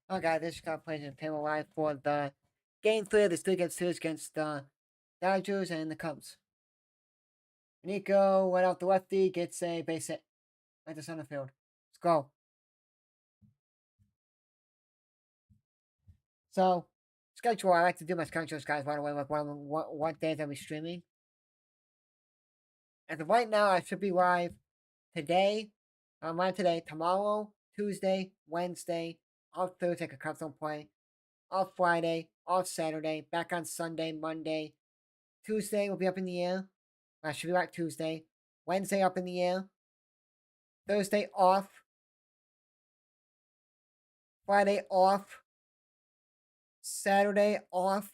Oh god, this got played in Payment Live for the game 3 of the 3-game series against the Dodgers and the Cubs. Nico went out the lefty, gets a base hit right to center field. Let's go. So, schedule. I like to do my schedules, guys, by the way, like what days I'll be streaming. As of right now, I should be live today. I'm live today, tomorrow, Tuesday, Wednesday, off Thursday, because Cubs don't play. Off Friday, off Saturday, back on Sunday, Monday. Tuesday will be up in the air. I should be back Tuesday. Wednesday up in the air. Thursday off. Friday off. Saturday off.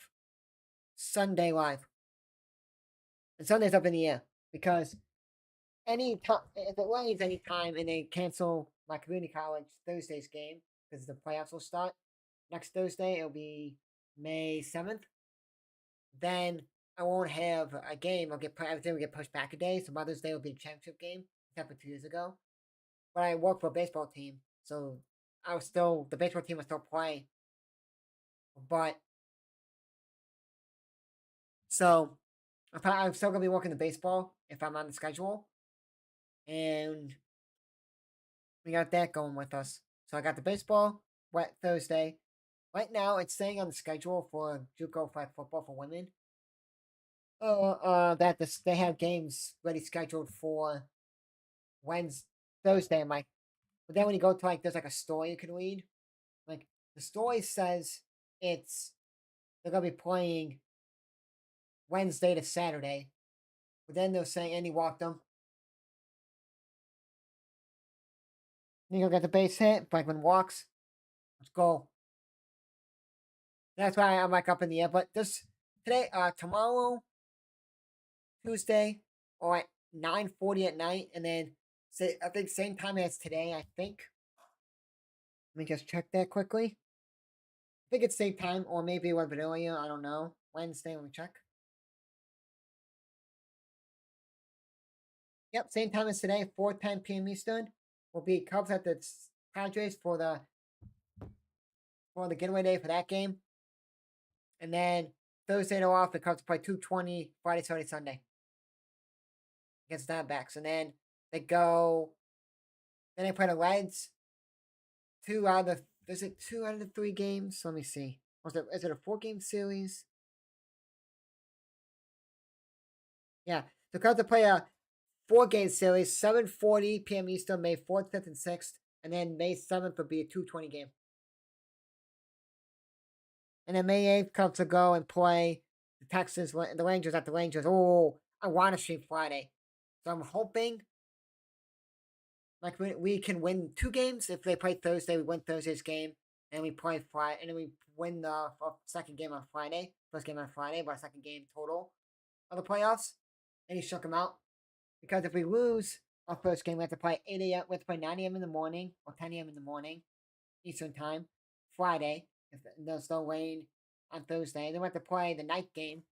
Sunday live. And Sunday's up in the air because any time if it rains any time and they cancel my community college Thursday's game because the playoffs will start next Thursday, it'll be May 7th. Then I won't have a game. Everything will get pushed back a day. So Mother's Day will be the championship game, except for 2 years ago. But I work for a baseball team, so the baseball team will still play. But so I'm still gonna be working the baseball if I'm on the schedule, and we got that going with us. So I got the baseball Thursday. Right now, it's saying on the schedule for JUCO flag football for women. That they have games ready scheduled for Wednesday, Thursday. I'm like, but then when you go to there's like a story you can read. Like the story says they're gonna be playing Wednesday to Saturday, but then they're saying Andy walked them. Nico got the base hit. Blackman walks. Let's go. That's why I'm like up in the air. But tomorrow, Tuesday, or at 9:40 at night, and then I think same time as today. I think. Let me just check that quickly. I think it's same time, or maybe a little bit earlier. I don't know. Wednesday. Let me check. Yep, same time as today, 4:10 p.m. Eastern. Will be Cubs at the Padres for the getaway day for that game. And then Thursday they're off. The Cubs play 2:20 Friday, Saturday, Sunday against the Diamondbacks, and then they go. Then they play the Reds. Is it 2 out of the 3 games? Let me see. Is it a 4-game series? Yeah, the Cubs will play a 4-game series, 7:40 p.m. Eastern, May 4th, 5th, and 6th, and then May 7th will be a 2:20 game. And then May 8th comes to go and play the Rangers at the Rangers. Oh, I want to stream Friday. So I'm hoping we can win 2 games. If they play Thursday, we win Thursday's game. And we play Friday, and then we win the second game on Friday. First game on Friday, but second game total of the playoffs. And he shook him out. Because if we lose our first game, we have to play 8 a.m. We have to play 9 a.m. in the morning or 10 a.m. in the morning, Eastern time, Friday. If there's no rain on Thursday, then we have to play the night game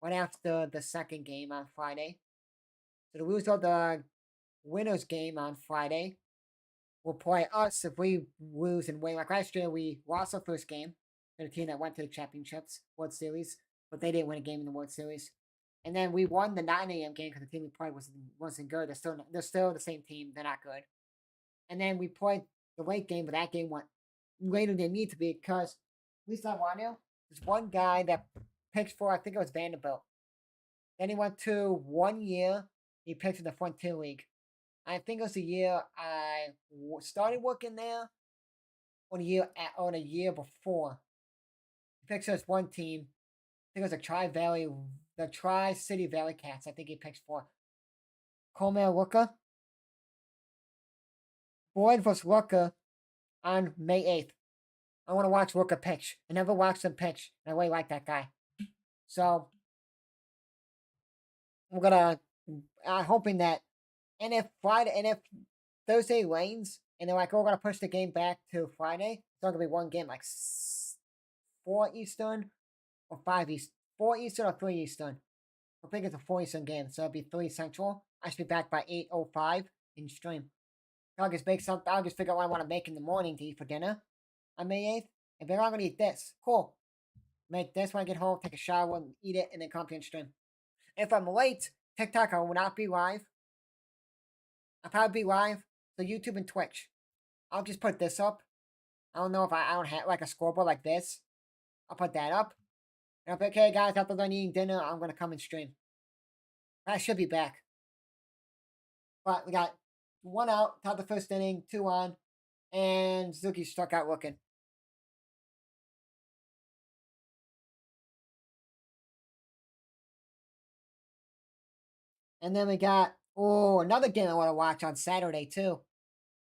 right after the second game on Friday. So the loser of the winners game on Friday will play us if we lose and win. Like last year, we lost our first game to the team that went to the championships, World Series, but they didn't win a game in the World Series. And then we won the 9 a.m. game because the team we played wasn't good. They're still the same team. They're not good. And then we played the late game, but that game went later than it needed to be because, at least I want to, there's one guy that pitched for, I think it was Vanderbilt. Then he went to 1 year. He pitched in the Frontier League. I think it was the year I started working there, or a year before. He pitched us one team. I think it was the Tri-City Valley Cats. I think he pitched for Coleman Looker. Boyd vs. Looker on May 8th. I want to watch Looker pitch. I never watched him pitch, and I really like that guy. So, we're gonna, hoping that, and if Thursday rains, and they're like, oh, we're gonna push the game back to Friday, it's not gonna be one game, like 4 Eastern or 5 Eastern. 4 Eastern or 3 Eastern. I think it's a 4 Eastern game, so it'll be 3 Central. I should be back by 8:05 in stream. I'll just figure out what I want to make in the morning to eat for dinner on May 8th. If they're not gonna eat this, cool. Make this when I get home, take a shower, and eat it, and then come and stream. If I'm late, TikTok I will not be live. I'll probably be live. So YouTube and Twitch. I'll just put this up. I don't know if I don't have like a scoreboard like this. I'll put that up. And I'll be okay, guys. After done eating dinner, I'm gonna come and stream. I should be back. But we got one out, top of the first inning, two on, and Suzuki struck out looking. And then we got another game I want to watch on Saturday too.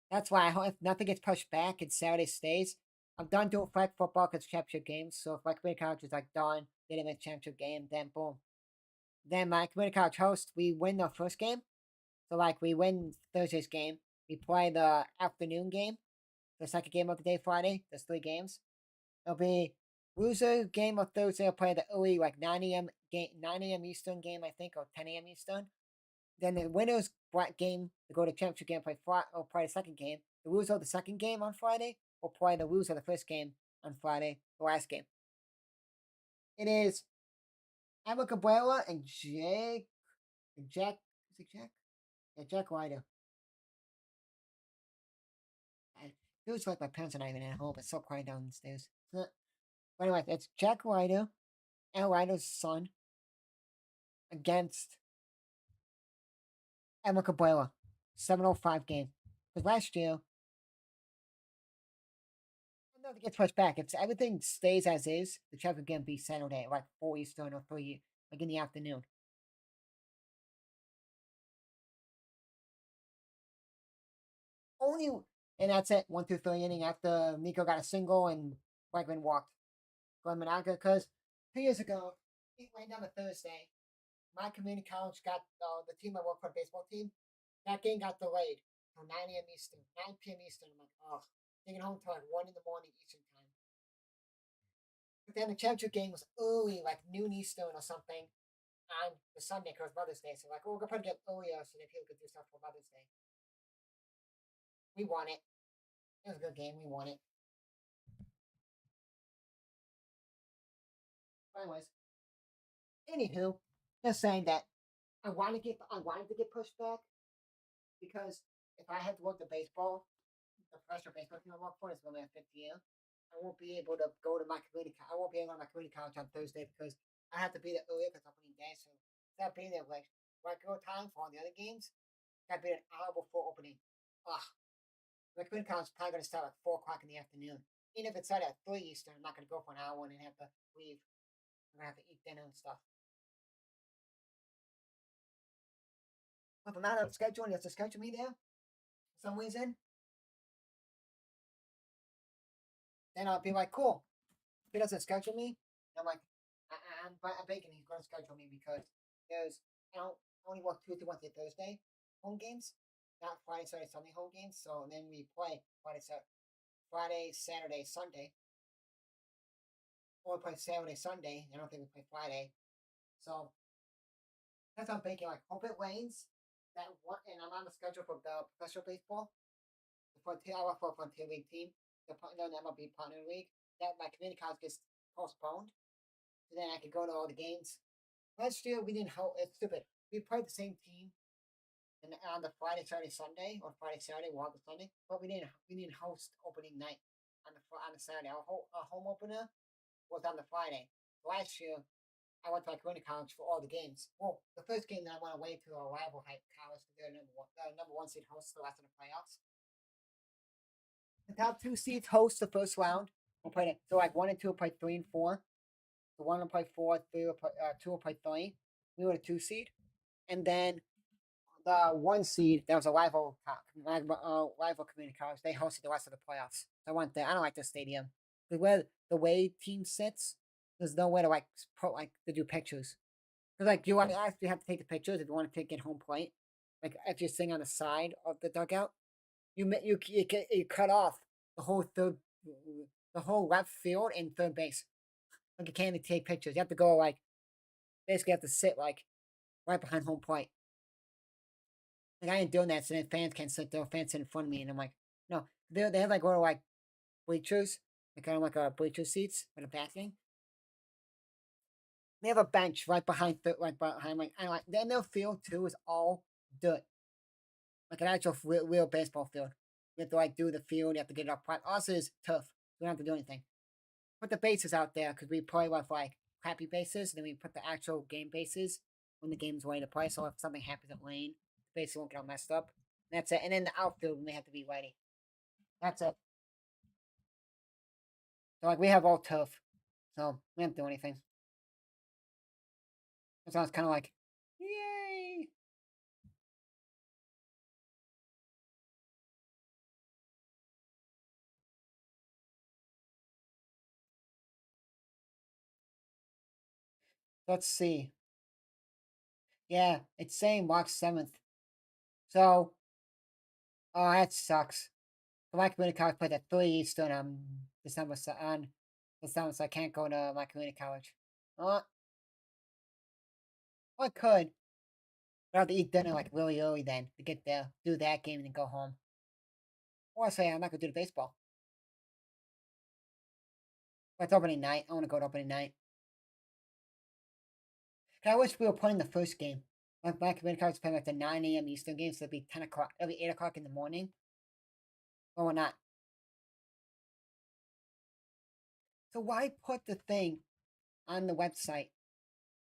That's why I hope if nothing gets pushed back and Saturday stays, I'm done doing flag football because championship games. So if my community college is like done, getting a championship game, then boom. Then my community college host, we win the first game. So like we win Thursday's game. We play the afternoon game, the second game of the day Friday. There's 3 games. It'll be loser game of Thursday will play the early like 9 a.m. game, 9 a.m. Eastern game, I think, or 10 a.m. Eastern. Then the winners game to go to championship game or play the second game. The loser of the second game on Friday will play the loser of the first game on Friday, the last game. It is Emma Cabrera and Jack. Is it Jack? Yeah, Jack Ryder. It feels like my parents are not even at home. It's so quiet downstairs. But anyway, it's Jack Ryder and Ryder's son against Emma Cabrera. 7:05 game. Because last year, nothing gets pushed back. If everything stays as is, the championship game be Saturday, like 4 Eastern or 3, like in the afternoon. Only, and that's it. 1 through 3 inning after Nico got a single and Bregman walked Glenn Monaga. Because 2 years ago, it went down to Thursday. My community college got the team I work for, baseball team. That game got delayed till 9 a.m. Eastern, 9 p.m. Eastern. I'm like, oh, taking home till like 1 in the morning Eastern time. But then the championship game was early, like noon Eastern or something on the Sunday because Mother's Day. So like, we're gonna put it earlier so that people could do stuff for Mother's Day. We won it. It was a good game. We won it. But anyways, anywho, just saying that I wanted to get pushed back because if I had to work the baseball, the professional baseball team I work for is only a 5th year. I won't be able to go to my community. I won't be able to go to my community college on Thursday because I have to be there earlier because opening day. So instead of being there like regular time for all the other games, I got to be an hour before opening. Ugh. My community college is probably going to start at 4 o'clock in the afternoon. Even if it started at 3 Eastern, I'm not going to go for an hour and then have to leave. I'm going to have to eat dinner and stuff. But if I'm not on schedule and you have to schedule me there for some reason, then I'll be like, cool. If he doesn't schedule me, I'm like, I'm thinking he's going to schedule me because I don't only work Tuesday, Wednesday, Thursday home games, not Friday, Saturday, Sunday home games. So then we play Friday, Saturday, Sunday. Or we play Saturday, Sunday. I don't think we play Friday. So that's what I'm thinking. Like, hope it rains. That one, and I'm on the schedule for the professional baseball. The Frontier, I work for a Frontier League team. The MLB Partner League. That my community college gets postponed. So then I could go to all the games. Last year we didn't host. It's stupid. We played the same team, and on the Friday, Saturday, Sunday, or Friday, Saturday, or the Sunday, but we didn't host opening night on the Saturday. Our home opener was on the Friday. Last year I went to my community college for all the games. Well, the first game that I went away to a rival high college because they're number one seed hosts the rest of the playoffs. The top 2 seeds host the first round. We'll play it. So like 1 and 2 will play 3 and 4. The 1 will play 4, 3 will play 2 will play 3. We were the 2 seed, and then the 1 seed that was a rival community college. They hosted the rest of the playoffs. So I went there. I don't like the stadium. Where the way team sits, there's no way to to do pictures. Because like you actually have to take the pictures if you want to take it home plate. Like if you're sitting on the side of the dugout, you cut off the whole left field and third base. Like you can't even take pictures. You have to go basically have to sit right behind home plate. Like I ain't doing that, so then fans can't sit there. Fans sit in front of me, and I'm like, no, they have like little bleachers Like kind of like our bleacher seats for the backing. They have a bench right behind my and like then their field too is all dirt. Like an actual real baseball field. You have to like do the field, you have to get it up front. Also it's tough. You don't have to do anything. Put the bases out there because we play with like crappy bases, and then we put the actual game bases when the game's ready to play. So if something happens at lane, the bases won't get all messed up. And that's it. And then the outfield when they have to be ready. That's it. So like we have all tough. So we don't do anything. That sounds kind of like, yay! Let's see. Yeah, it's saying March 7th. So, oh, that sucks. So my community college played at 3 Eastern on December, so I can't go to my community college. Oh, I could. But I have to eat dinner like really early then to get there, do that game, and then go home. Or say I'm not gonna do the baseball. But it's opening night. I want to go to opening night. I wish we were playing the first game. My community college is playing like the 9 a.m. Eastern game, so it'd be 10 o'clock. It'll be 8 o'clock in the morning. But we're not. So why put the thing on the website?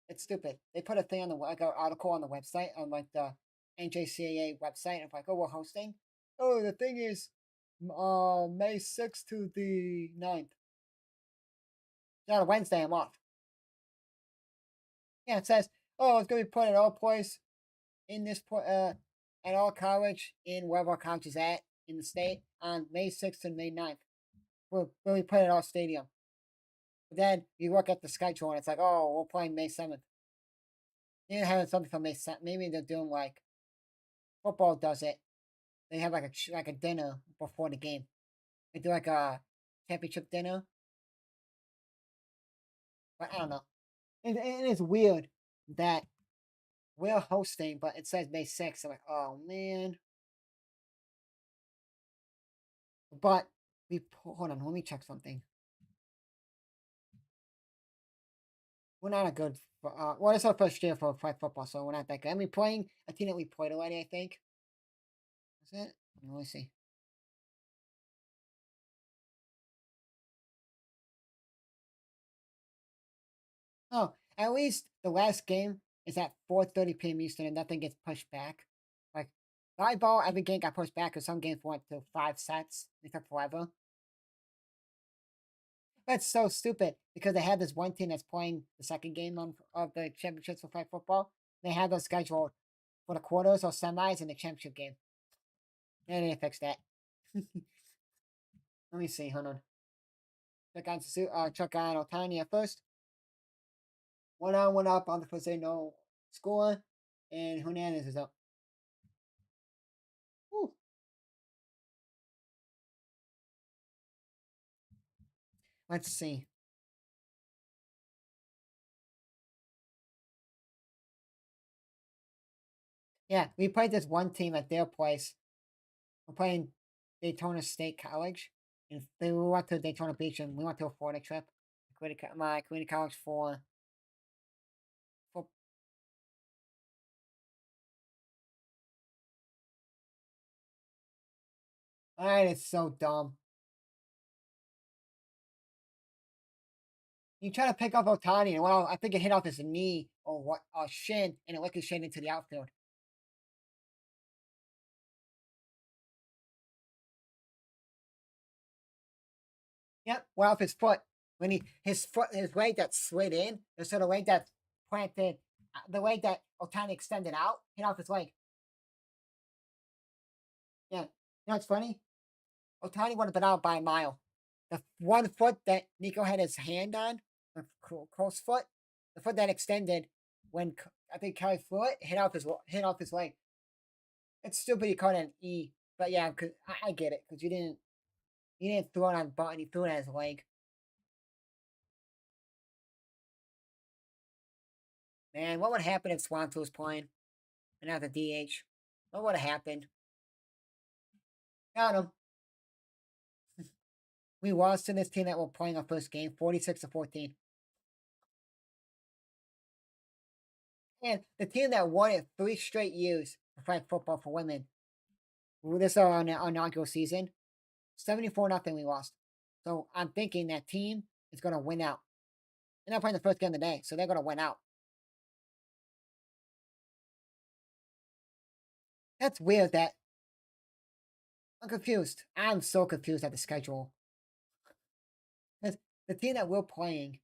It's stupid. They put a thing on the like an article on the website on like the NJCAA website. And it's like, oh, we're hosting. Oh, the thing is, May 6th to the 9th. It's on a Wednesday. I'm off. Yeah, it says, oh, it's gonna be put at all place in this at all college in wherever our college is at in the state on May 6th and May 9th. We'll be put at all stadium. But then you look at the schedule and it's like, oh, we're playing May 7th. They're having something for May 7th. Maybe they're doing like football does it. They have like a dinner before the game. They do like a championship dinner. But I don't know. It is weird that we're hosting, but it says May 6th. I'm like, oh man. But hold on, let me check something. We're not a good. Well, it's our first year for flag football, so we're not that good. I mean, playing a team that we played already, I think. Is it? Let me see. Oh, at least the last game is at 4:30 p.m. Eastern, and nothing gets pushed back. Like volleyball, every game got pushed back because some games went to 5 sets. They took forever. That's so stupid because they had this one team that's playing the second game of the championships for flag football. They had those scheduled for the quarters or semis in the championship game. They didn't fix that. Let me see. Hold on. Check on Otani at first. 1 on, 1 up on the first day, no score. And Hernandez is up. Woo. Let's see. Yeah, we played this one team at their place. We're playing Daytona State College. And we went to Daytona Beach and we went to a Florida trip. My community college for Alright, it's so dumb. You try to pick up Otani, and well, I think it hit off his knee or what, or shin, and it ricocheted into the outfield. Yep, well, off his foot. When his leg that slid in, instead of leg that planted, the leg that Otani extended out, hit off his leg. Yeah, you know what's funny? Otani would have been out by a mile. The one foot that Nico had his hand on, the Cole's foot, the foot that extended when I think Kelly threw it, hit off his leg. It's stupid you call it an E, but yeah, cause I get it because you didn't throw it on the button, you threw it at his leg. Man, what would happen if Swanto was playing and not the DH? What would have happened? Got him. We lost to this team that were playing our first game, 46-14. And the team that won it 3 straight years for flag football for women. This is our inaugural season. 74-0 we lost. So I'm thinking that team is going to win out. They're not playing the first game of the day, so they're going to win out. That's weird that I'm confused. I'm so confused at the schedule. Because the team that we're playing,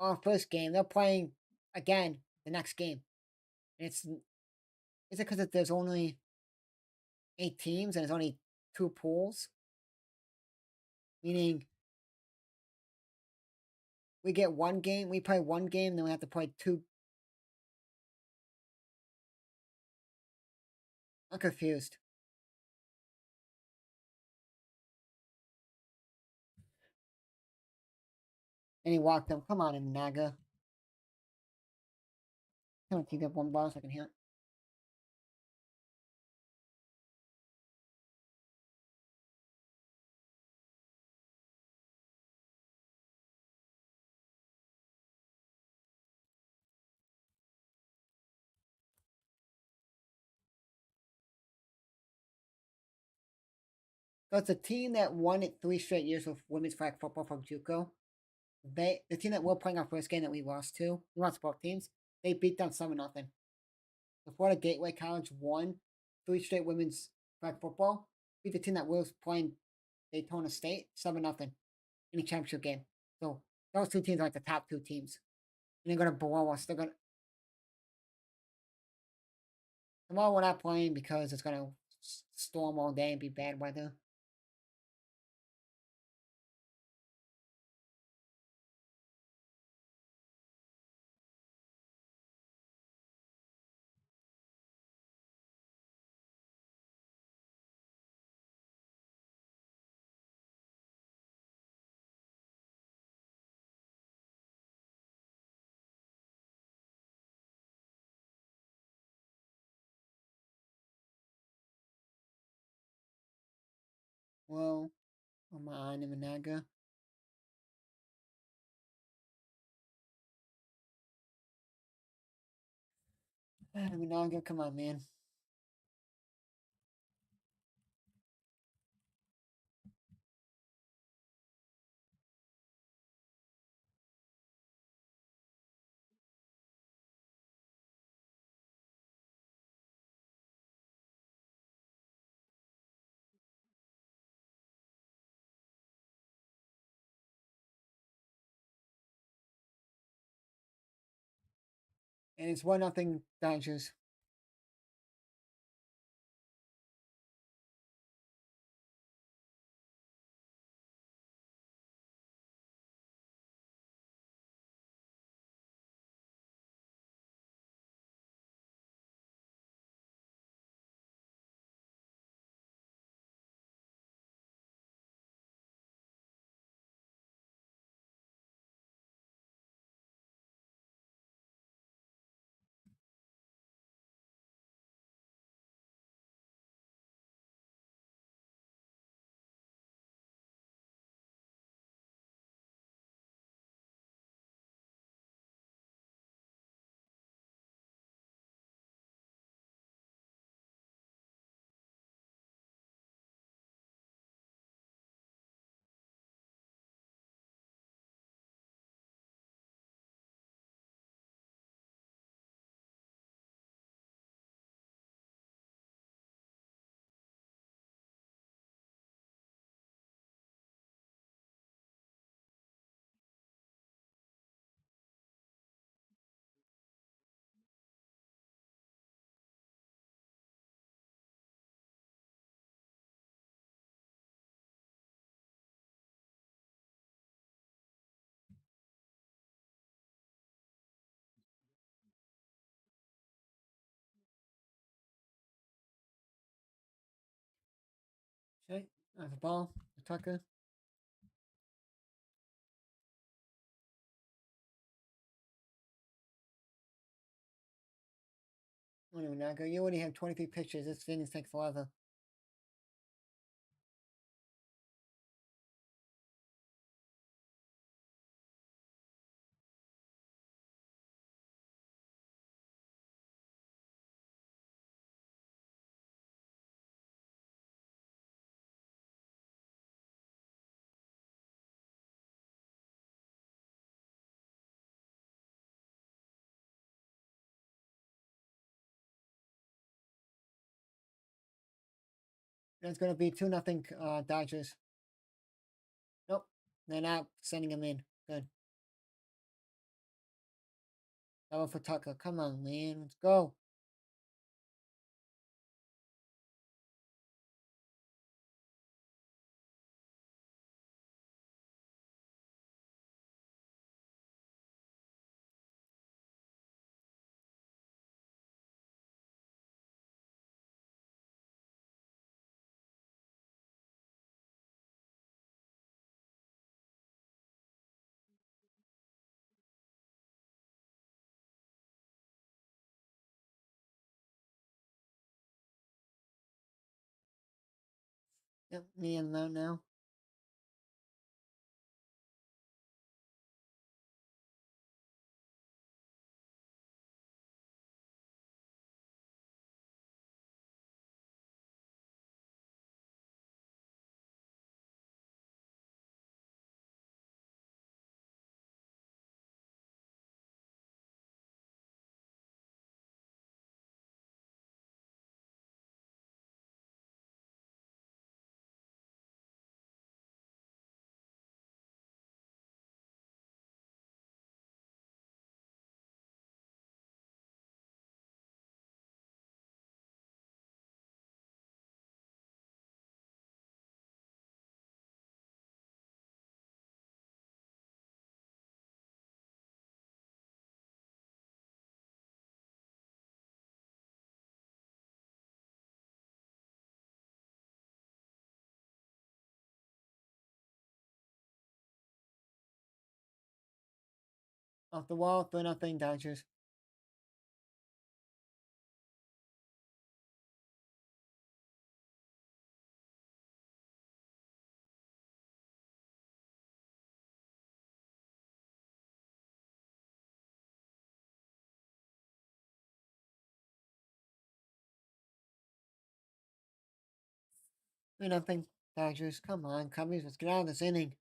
our first game, they're playing again the next game. And is it because there's only 8 teams and there's only 2 pools? Meaning we get 1 game, we play 1 game, then we have to play 2. I'm confused. And he walked them. Come on, in Naga. Come on, can you get 1 ball so I can hit? So it's a team that won it 3 straight years with women's flag football from JUCO. The team that we're playing our first game that we lost to, we lost both teams. They beat them 7-0. The Florida Gateway College won 3 straight women's flag football. Beat the team that was playing Daytona State 7-0 in the championship game. So those 2 teams are like the top 2 teams, and they're gonna blow us. They're gonna tomorrow we're not playing because it's gonna storm all day and be bad weather. Well, I'm on in Managa. Managa, come on, man. And it's 1-0 Dodgers. Okay, that's a ball. Tucker. Managa, you already have 23 pitches. This thing takes 11. It's going to be 2-0 Dodgers. Nope. They're not sending him in. Good. Double for Tucker. Come on, man. Let's go. Yep, me and Low now. Off the wall, 3-0 Dodgers. Three nothing Dodgers. Come on, Cubbies, let's get out of this inning.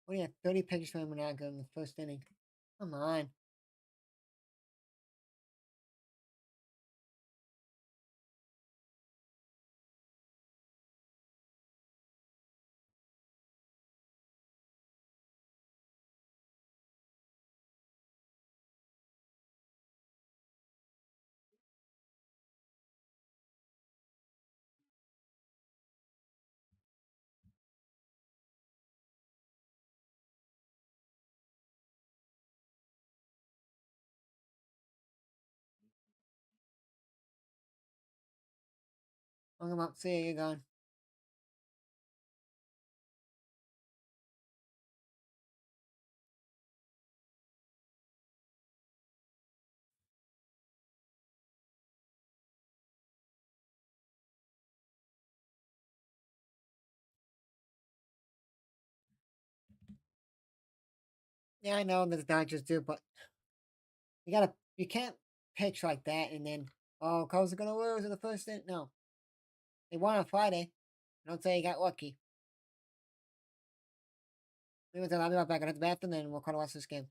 What do you have? 30 pitches for Monaco in the first inning. Come on. Hung him up. See ya, you're gone. Yeah, I know that the Dodgers do, but you can't pitch like that and then, oh, Cubs are gonna lose in the first inning. No. They won on Friday. Don't say you got lucky. I'll be right back. I have the bathroom, then we'll call the rest of this game.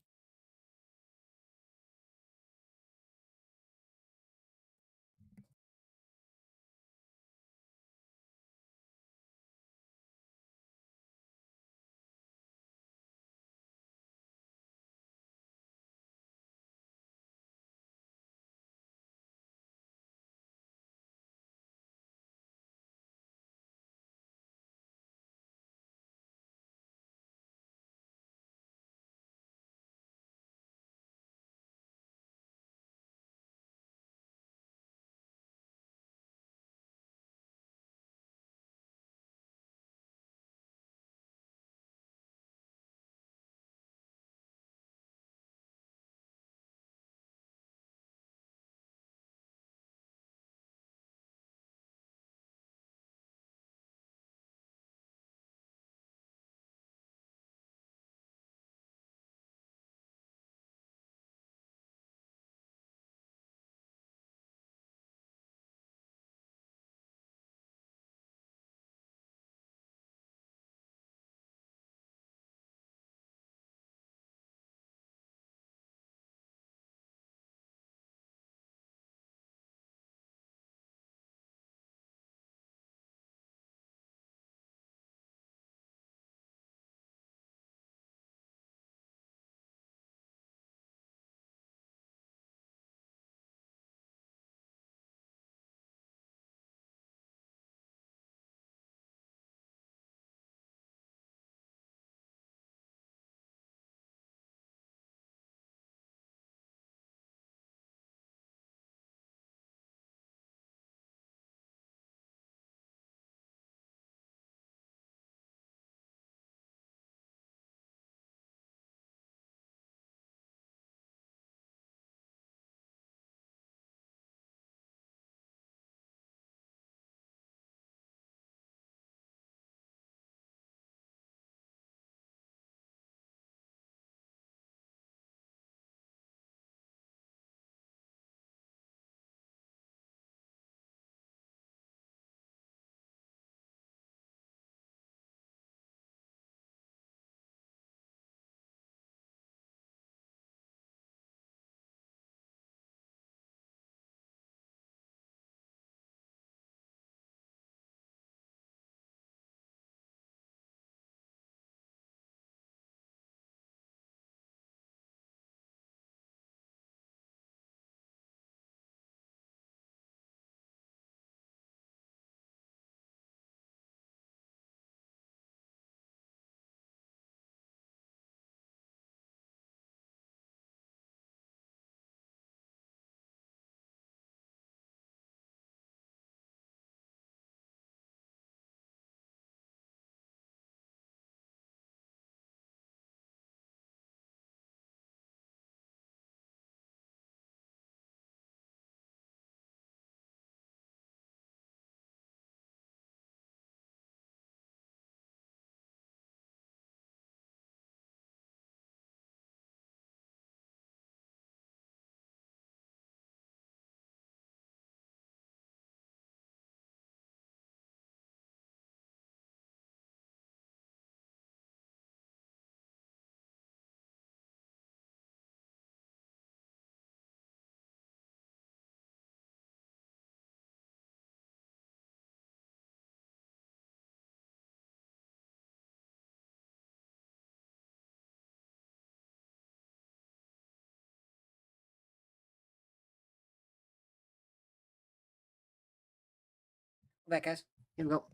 Back, guys. Here we go.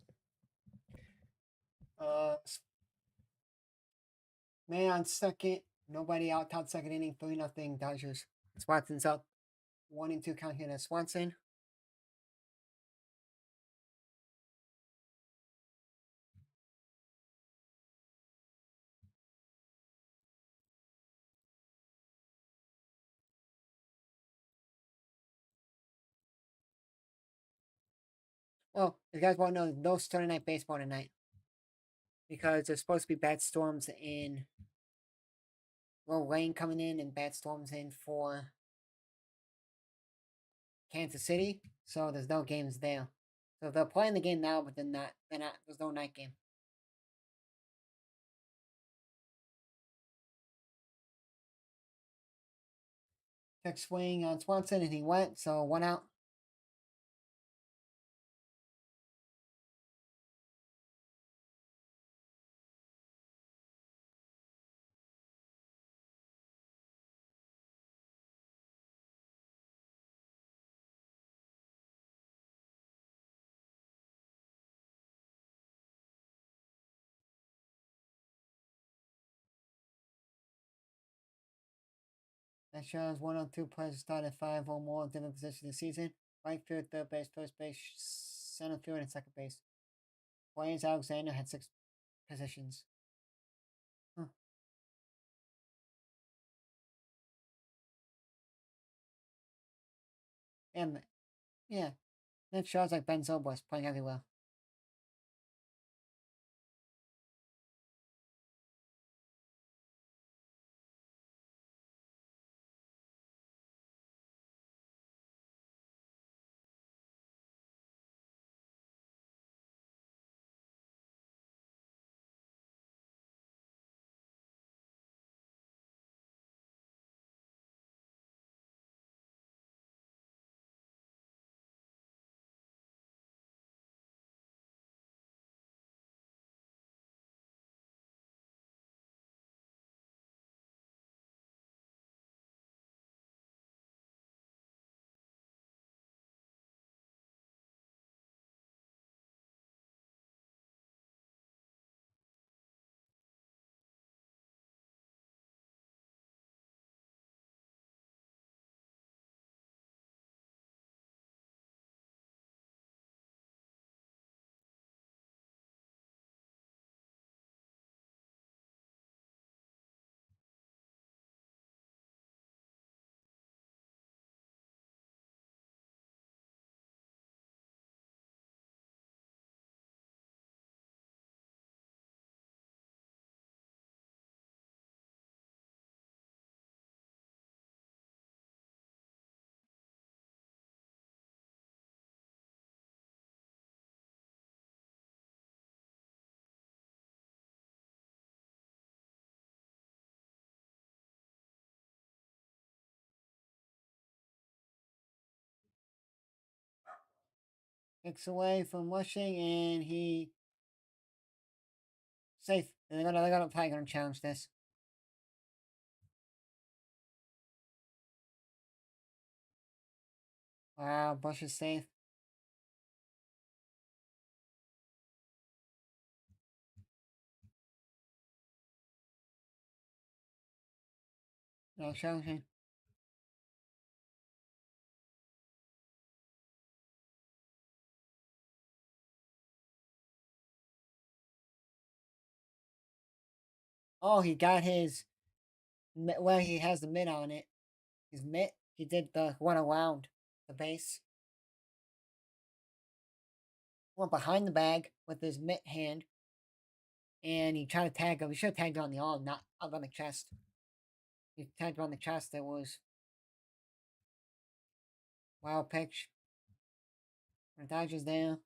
Uh, man on second. Nobody out. Top second inning. 3-0 Dodgers. Swanson's up. 1-2 count here to Swanson. Oh, you guys want to know, no Saturday night baseball tonight because there's supposed to be bad storms in, well, rain coming in and bad storms in for Kansas City. So there's no games there. So they're playing the game now, but they're not. They're not. There's no night game. Check swing on Swanson, and he went. So 1 out. That shows 102 players start at 5 or more different positions this season. Right field, third base, first base, center field, and second base. Wayne's Alexander had 6 positions. Huh. And yeah, that shows like Ben Zobrist playing everywhere. Kicks away from rushing, and he safe. And they're gonna probably gonna challenge this. Wow, Bush is safe. No challenging. Oh, he got his. Well, he has the mitt on it. His mitt. He did the one around the base. Went behind the bag with his mitt hand, and he tried to tag him. He should have tagged on the arm, not up on the chest. He tagged on the chest. That was wild pitch. The Dodgers there.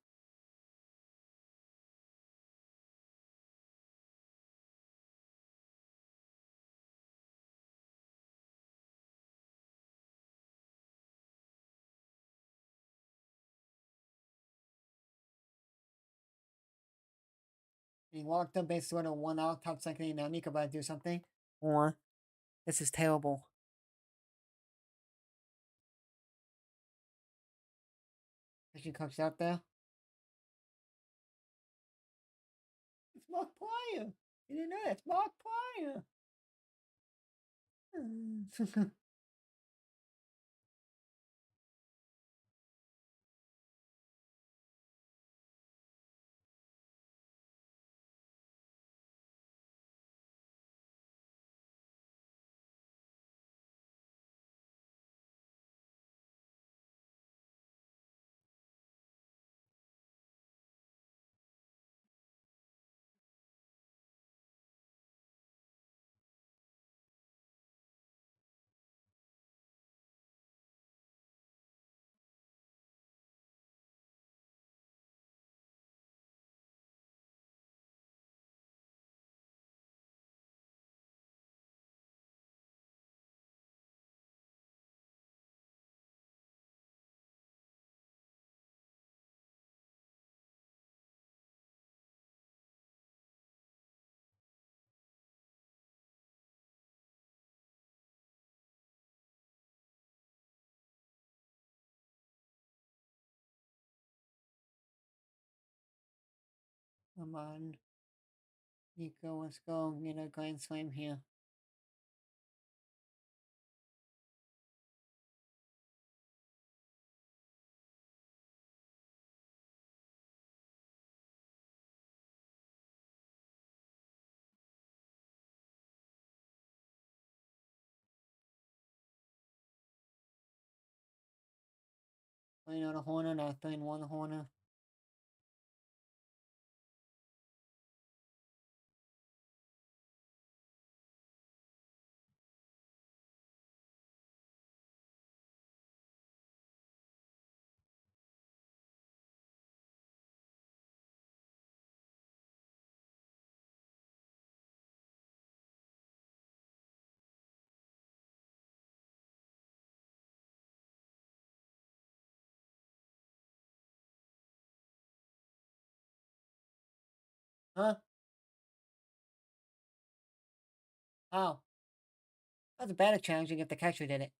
He walked up basically with a 1 out, top second inning. Now Nico about to do something. Or this is terrible. Pitching comes out there. Mark Pryor. You didn't know that's Mark Pryor. Come on. Nico, let's go get a grand slam here. Playing on a Horner, not playing one Horner. Huh? How? That's a better challenging if the catcher did it.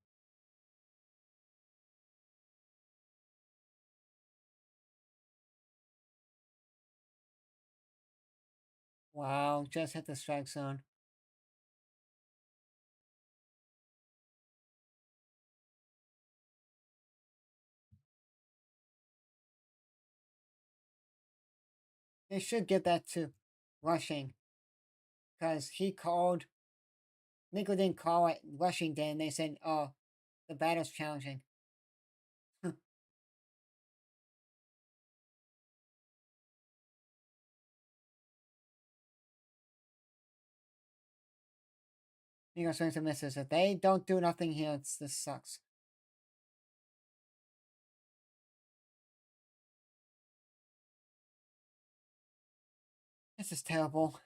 Wow, just hit the strike zone. They should get that to rushing. Because he called. Nico didn't call it rushing then. They said, oh, the batter's challenging. Nico swings and misses. If they don't do nothing here, this sucks. This is terrible.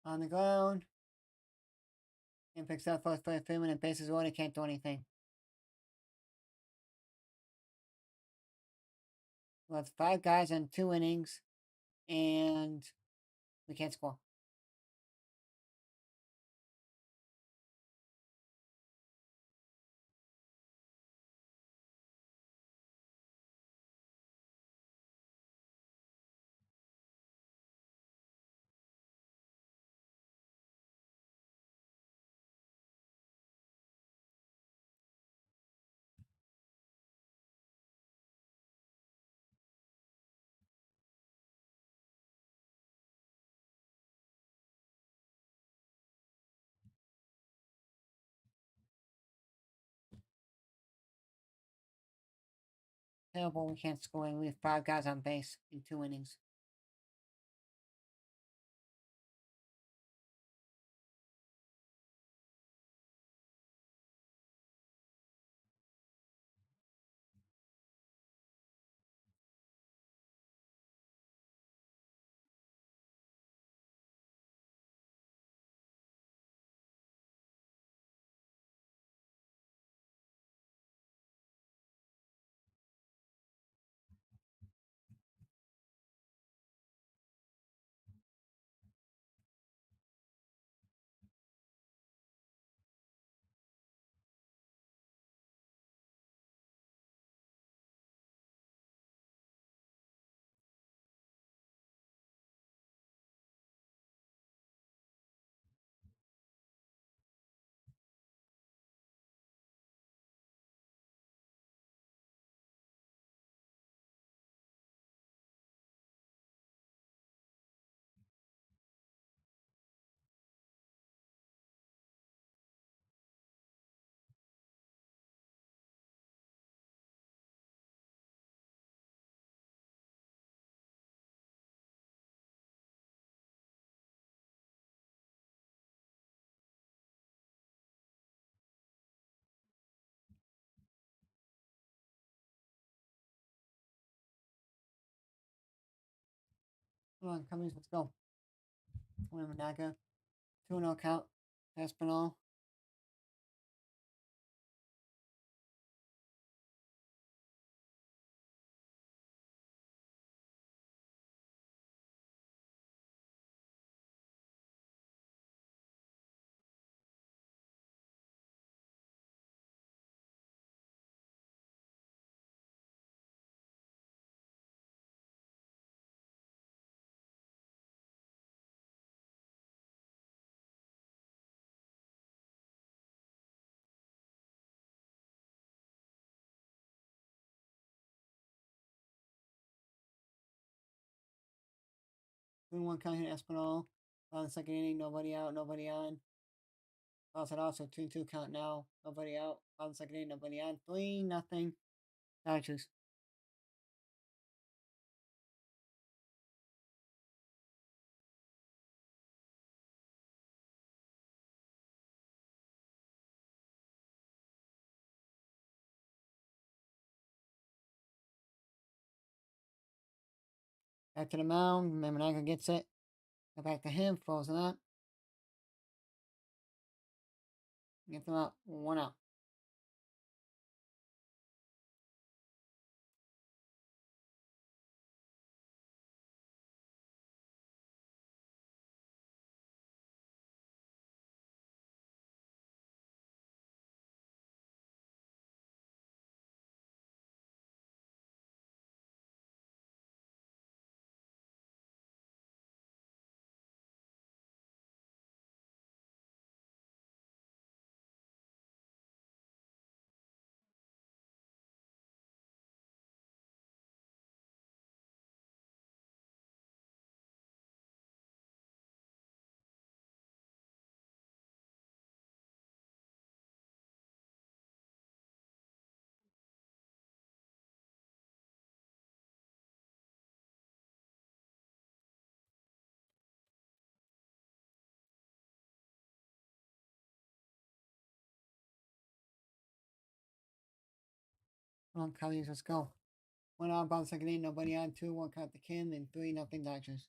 On the ground. And picks up first play 3-minute bases order. Can't do anything. Well, it's 5 guys in 2 innings. And we can't score. Terrible. We can't score. We have 5 guys on base in 2 innings. Come on, Cummings, let's go. Naga. 2-0 count. Espinal. Doing one count here, Espinal. On the second inning, nobody out, nobody on. Also 2-2 count now. Nobody out. On the second inning, nobody on. 3-0. Dodgers. Back to the mound. Naga gets it. Go back to him. Throws it up. Gets him out. 1 out. Come on, Cubbies, let's go. 1 out, bottom second inning, nobody on. 2-1 count to Kim, and 3-0 Dodgers.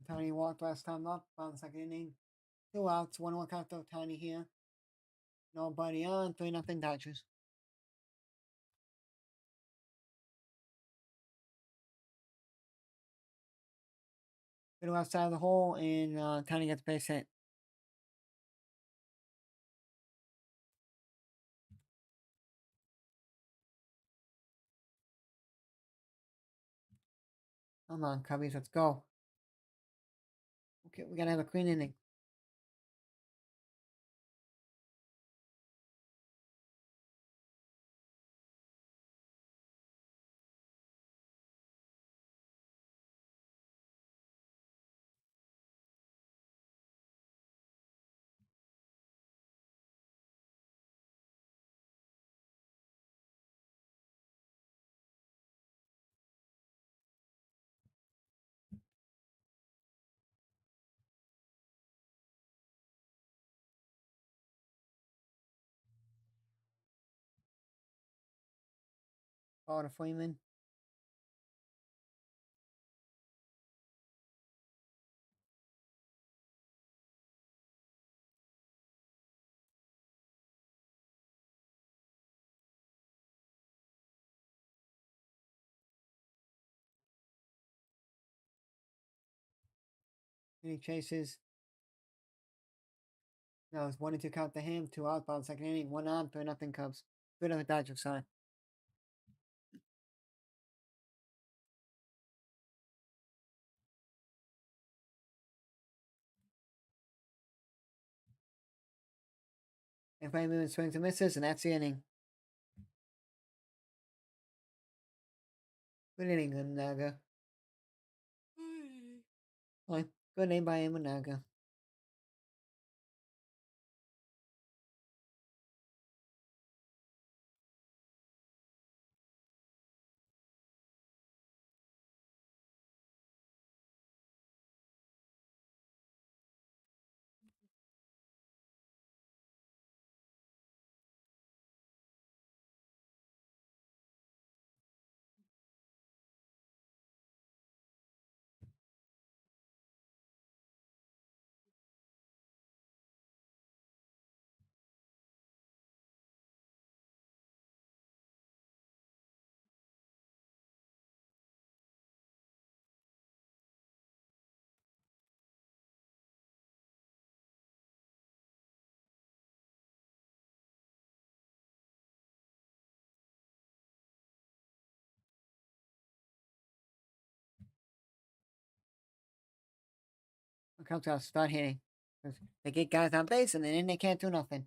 Tiny walked last time up, bottom second inning. 2 outs, 1-1 count though. Tiny here. Nobody on. 3-0 Dodgers. Go outside of the hole, and Tiny gets base hit. Come on, Cubbies, let's go. Okay, we gotta have a clean inning. Ball to Freeman. And he chases. No, it's 1-2 count to him. 2 outs, bottom second inning. 1 on, 3-0 Cubs. 3-0 Dodgers, sorry. And Freeman swings and misses, and that's the inning. Good inning, Naga. Fine. Good name by Naga. The Cubs gotta start hitting. They get guys on base, and then they can't do nothing.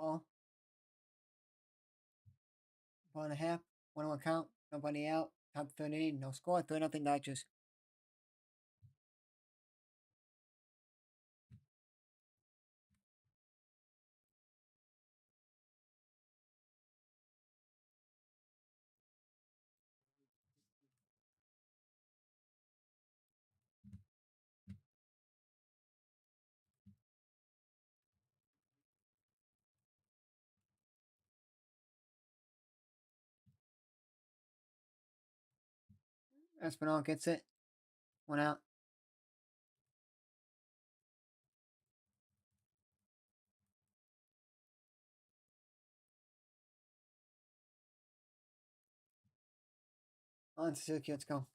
Ball. 1.5. 1-1 count. Nobody out. Top 3rd inning. No score. 3-0 Dodgers. Espinal gets it. 1 out. On Suzuki, let's go.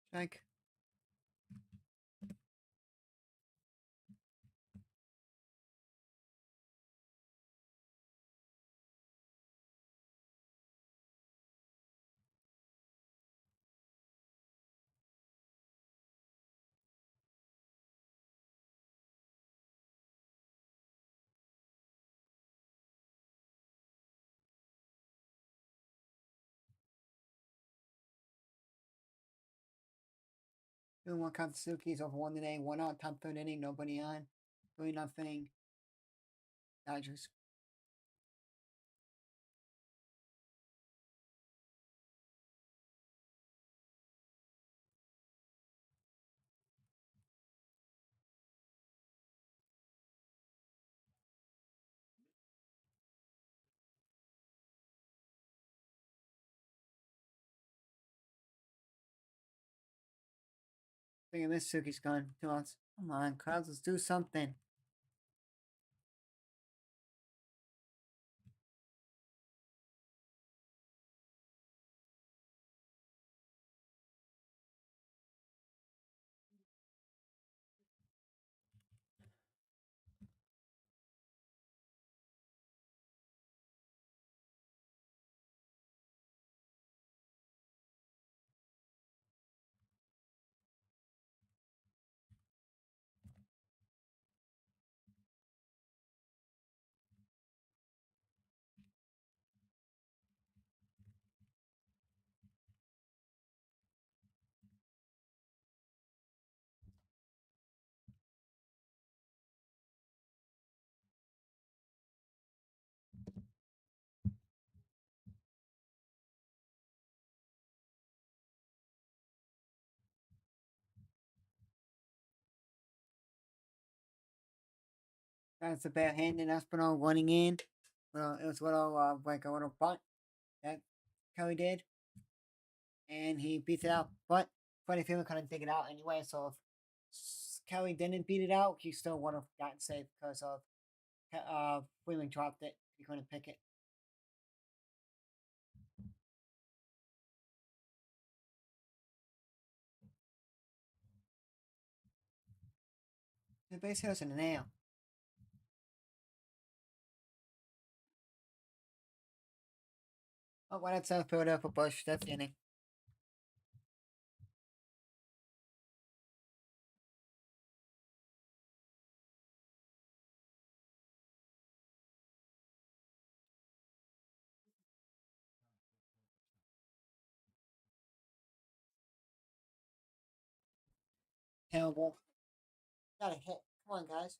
Strike. Doing one count Suzuki's over one today. One out, top third inning, nobody on. 3-0. Dodgers. Thinking this Suzuki's gone. 2 outs. Come on, crowds, let's do something. That's a bad hand and Espinal running in. Well, it was a little like a little bunt that Kelly did, and he beats it out. But funny feeling couldn't dig it out anyway. So if Kelly didn't beat it out, he still would have gotten safe because of Freeman dropped it. He couldn't pick it. The base hit was a nail. Oh, well, that's Philadelphia for Bush. That's the inning. Terrible. Got a hit. Come on, guys.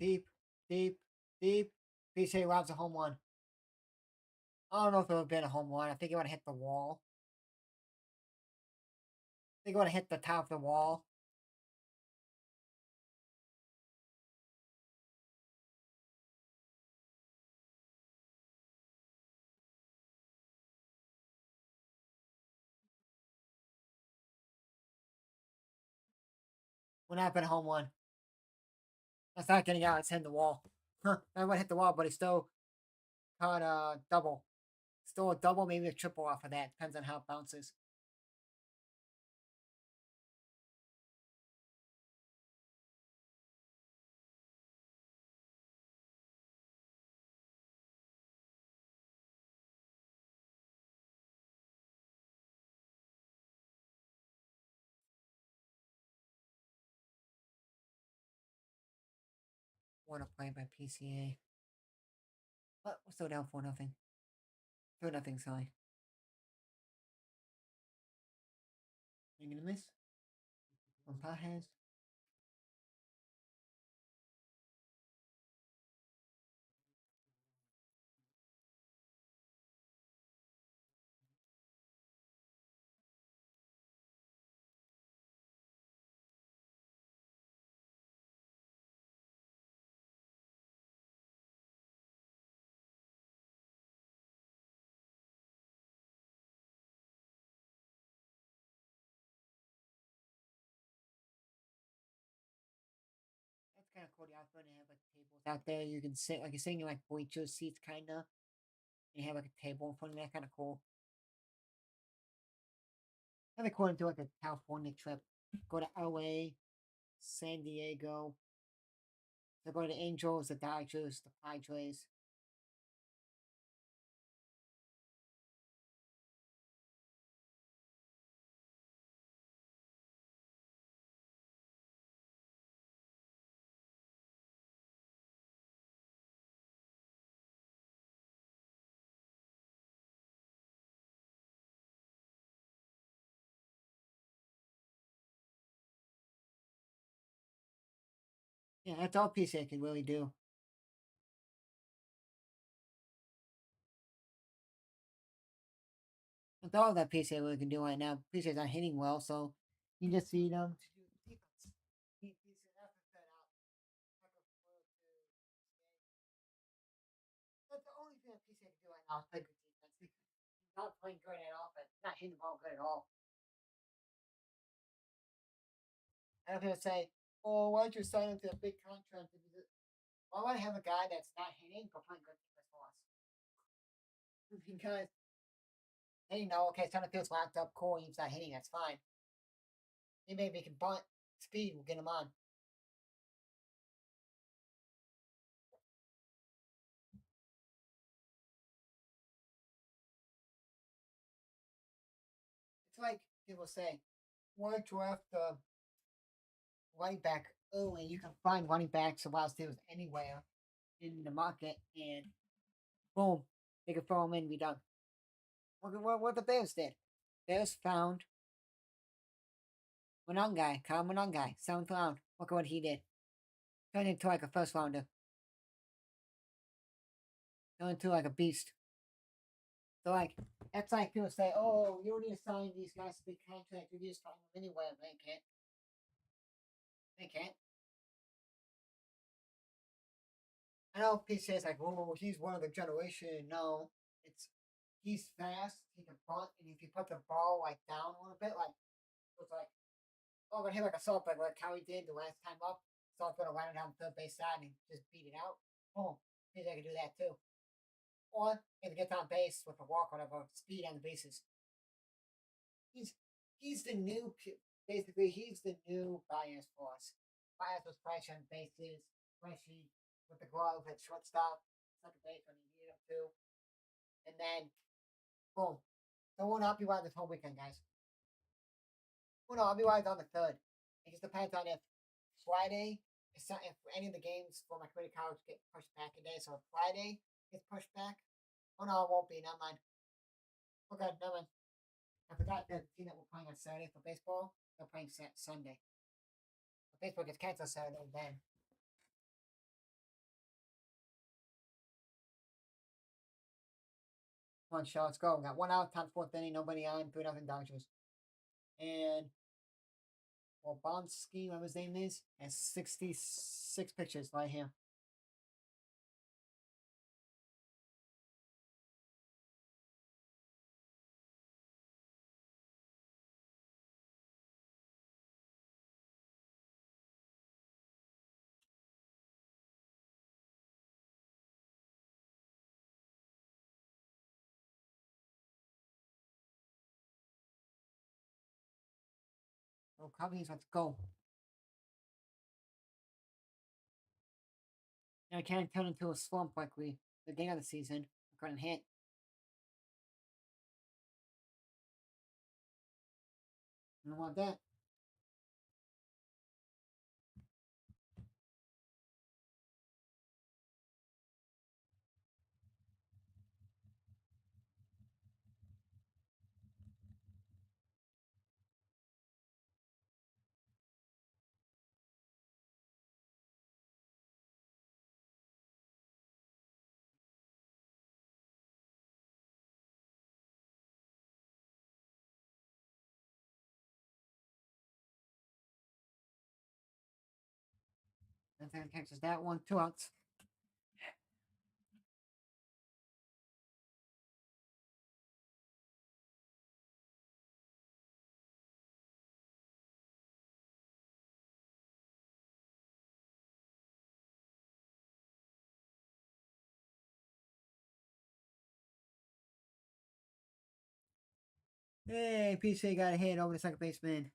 deep, deep, deep. PCA robs a home run. I don't know if it would have been a home run. I think it would have hit the wall. I think it would have hit the top of the wall. Would not have been a home run. That's not getting out. It's hitting the wall. Huh. That would hit the wall, but it's still caught a double. Still a double, maybe a triple off of that. Depends on how it bounces. One up play by PCA. But we're still down 4-0. 2-0, sorry. Are you gonna miss? One pot has. That's kind of cool. The outfit and have like tables out there. You can sit like you're sitting in like bleacher seats, kind of. And you have like a table in front of that. Kind of cool. Kind of cool to do like a California trip. Go to LA, San Diego. So go to the Angels, the Dodgers, the Padres. Yeah, that's all PCA can really do. That's all that PCA really can do right now. PCA's not hitting well, so you just need them to do defense. He's an effort that out. That's the only thing that PCA can do right now is play good defense. He's not playing good at offense. He's not hitting the ball good at all. I don't gonna say, oh, why'd you sign him to a big contract? Why would I have a guy that's not hitting but playing good defense for us? Because hey, you know, okay, center field's locked up, cool, he's not hitting, that's fine. He maybe can bunt speed, will get him on. It's like people say, why draft a running back early? You can find running backs a lot of deals anywhere in the market, and boom, they can throw him in and be done. Look at what the Bears did. Bears found Kyle Monongai, 7th round. Look at what he did. Turned into like a first rounder. Turned into like a beast. So like that's like people say, oh, you don't need to sign these guys to big contracts. You just sign them anywhere. They can't. They can't. I know PC is like, oh, he's one of the generation. No, it's he's fast. He can punt, and if you put the ball like down a little bit, like it's like, oh, I'm gonna hit like a salt like how he did the last time up. So I'm gonna line it down third base side and just beat it out. Oh, maybe I can do that too. Or if it gets on base with a walk, whatever, speed on the bases. He's he's the new basically he's the new Bias for us. Bias was fresh on bases, freshy with the glove at shortstop, second base when he needed him to, and then boom. So we'll not be wide this whole weekend, guys. Well, no, I'll be wide on the third. It just depends on if Friday, if any of the games for my community college get pushed back a day. So if Friday gets pushed back, oh no, it won't be. Never mind. Okay, never mind. I forgot that the team that we're playing on Saturday for baseball, they're playing Sunday. If baseball gets canceled Saturday, then Come on, show. Let's go. We got 1 out, top fourth inning, nobody on, 3-0 Dodgers. And well, Bonsky, whatever his name is, has 66 pitches right here. Oh, Cubbies, let's go. Now I can't turn into a slump like the beginning of the season. I couldn't hit. I don't want that. And then catches that one, 2 outs. Hey, PCA got a hit over the second baseman.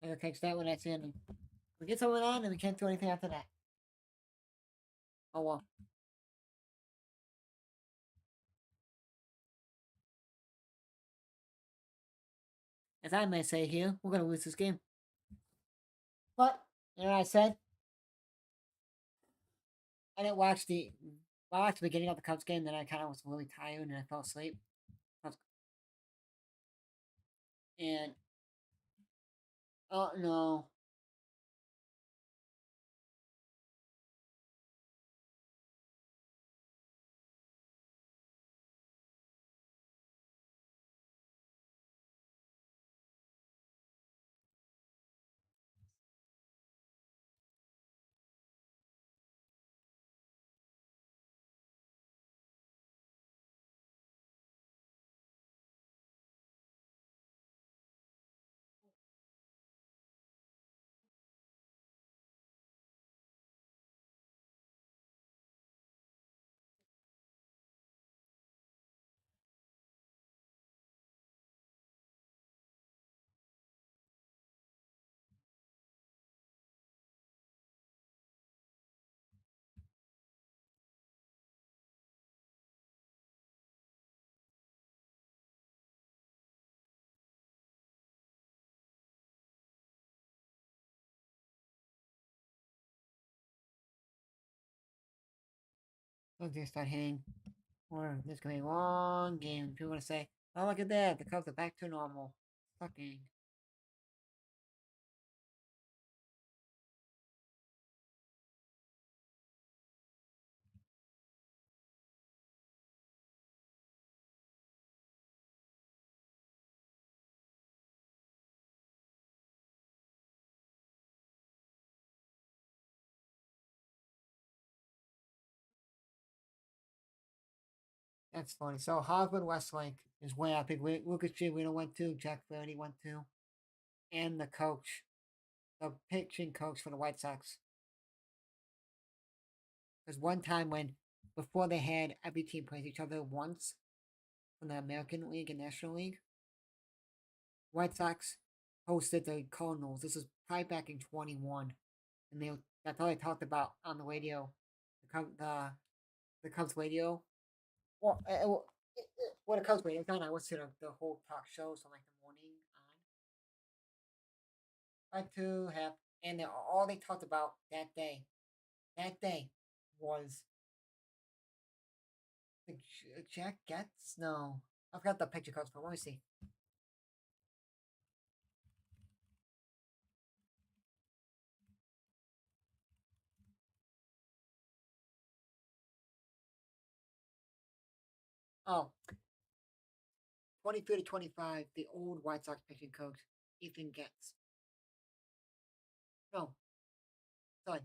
And takes that one, that's the inning. We get someone on and we can't do anything after that. Oh well. As I may say here, we're gonna lose this game. But, you know what I said? I didn't watch I watched the beginning of the Cubs game, then I kind of was really tired and I fell asleep. And, oh no. Let's just start hitting. Or this could be a long game. People want to say, oh, look at that. The Cubs are back to normal. Fucking. That's funny. So Harvard Westlake is where I think Lucas Giolito went to, Jack Flaherty went to, and the coach. a pitching coach for the White Sox. There's one time when before they had every team play each other once from the American League and National League, White Sox hosted the Cardinals. This was probably back in 21, and that's all they talked about on the radio, the Cubs radio. Well, when the Cubs radio done, I listened to the whole talk show, so like the morning on. I too have, and all they talked about that day was the Jack Getz. No, I forgot the picture comes from. Let me see. Oh, 23 to 25, the old White Sox pitching coach, Ethan Getz. No, sorry.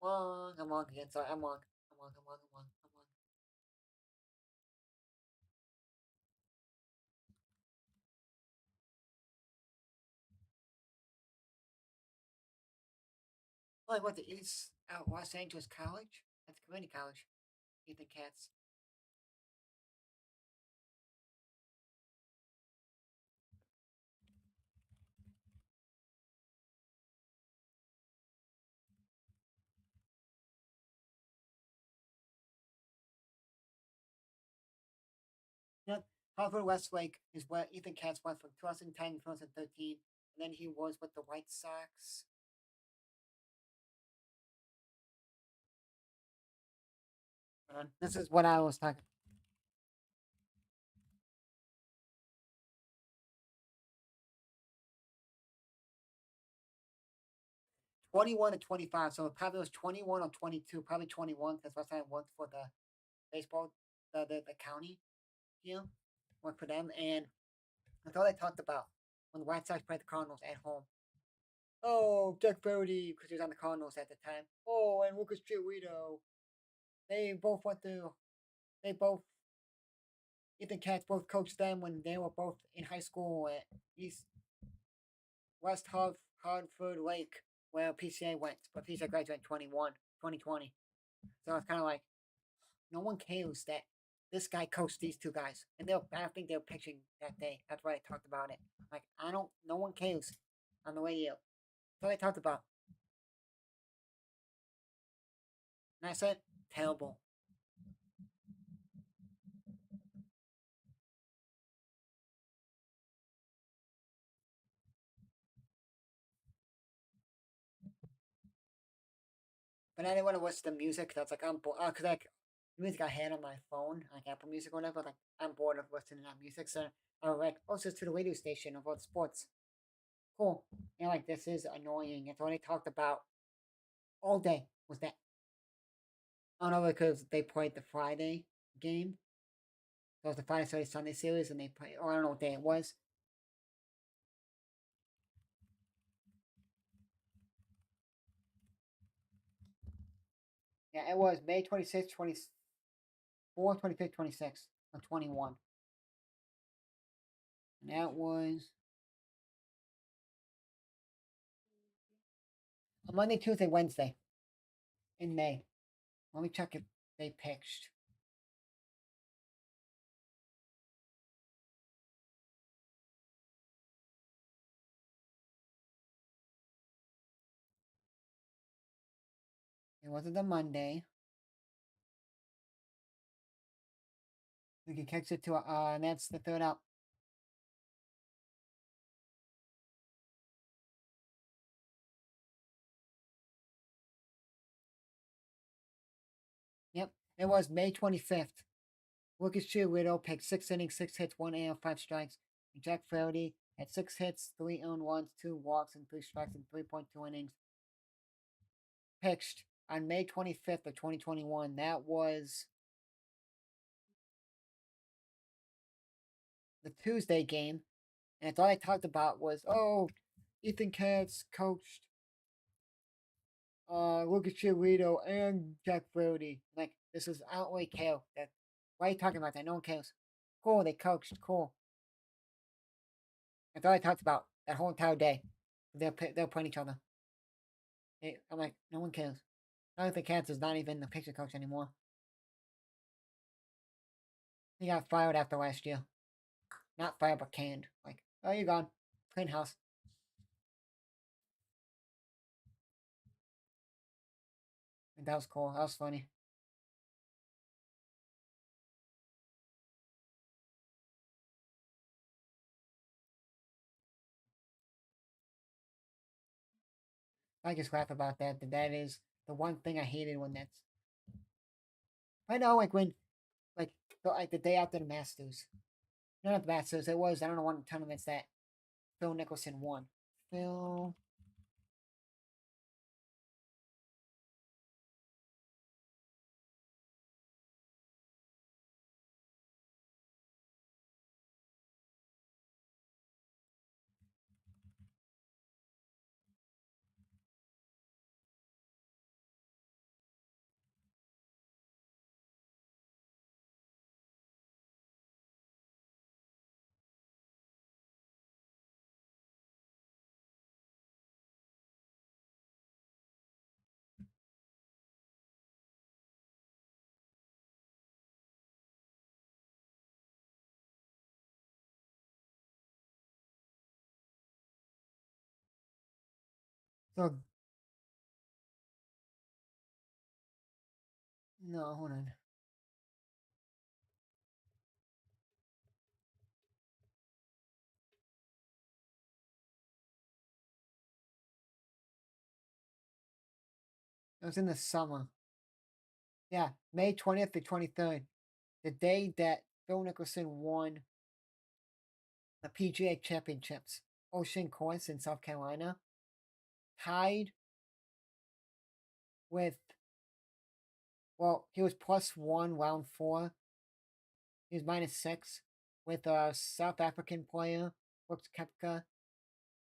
Wrong. I'm wrong again. Sorry, I'm wrong. I'm wrong. I'm wrong. I'm wrong. I'm wrong. Well, I went to East Los Angeles College. That's community college. Ethan Katz. Yep. Harvard Westlake is where Ethan Katz went from 2010 to 2013. And then he was with the White Sox. This is what I was talking. 21 to 25. So it probably was 21 or 22, probably 21, because last time I worked for the baseball, the county here, worked for them. And that's all they talked about when the White Sox played the Cardinals at home. Oh, Jack Faraday, because he was on the Cardinals at the time. Oh, and Lucas Giolito. They both went to, they both, Ethan Katz both coached them when they were both in high school at East West Hartford Lake, where PCA went. But PCA graduated in 2020. So it's kind of like, no one cares that this guy coached these two guys. And I think they were pitching that day. That's why I talked about it. Like, no one cares on the radio. That's what I talked about. And I said, terrible. But I didn't want to listen to music. That's like, I'm bored. Because like, the music I had on my phone, like Apple Music or whatever, like, I'm bored of listening to that music. So I was like, oh, it's just to the radio station about sports. Cool. And like, this is annoying. It's all they talked about all day was that. I don't know because they played the Friday game. So it was the Friday, Saturday, Sunday series, and they played, or I don't know what day it was. Yeah, it was May 26th, 24th, 25th, 26th, or 21. And that was a Monday, Tuesday, Wednesday in May. Let me check if they pitched. It wasn't a Monday. We can catch it to and that's the third out. Yep, it was May 25th. Lucas Giolito picked 6 innings, 6 hits, 1 AL, 5 strikes. And Jack Flaherty had 6 hits, 3 earned runs, 2 walks, and 3 strikes in 3.2 innings. Pitched on May 25th of 2021. That was the Tuesday game. And all I talked about was, oh, Ethan Katz coached Lucas Giolito and Jack Flaherty. Like, this is, I don't really care. Why are you talking about that? No one cares. Cool, they coached. Cool. That's all I talked about that whole entire day. They're playing each other. I'm like, no one cares. Jonathan Katz is not even the picture coach anymore. He got fired after last year. Not fired, but canned. Like, oh, you're gone. Clean house. And that was cool. That was funny. I just laugh about that. That is the one thing I hated when that's. I know, like when, like the day after the Masters. No, not the Masters. It was, I don't know, one of the tournaments that Phil Nicholson won. Phil. So, no, hold on. It was in the summer. Yeah, May 20th to 23rd. The day that Phil Nicholson won the PGA Championships. Ocean Course in South Carolina. Tied with, well, he was +1 round four. He was -6 with a South African player, Brooks Koepka,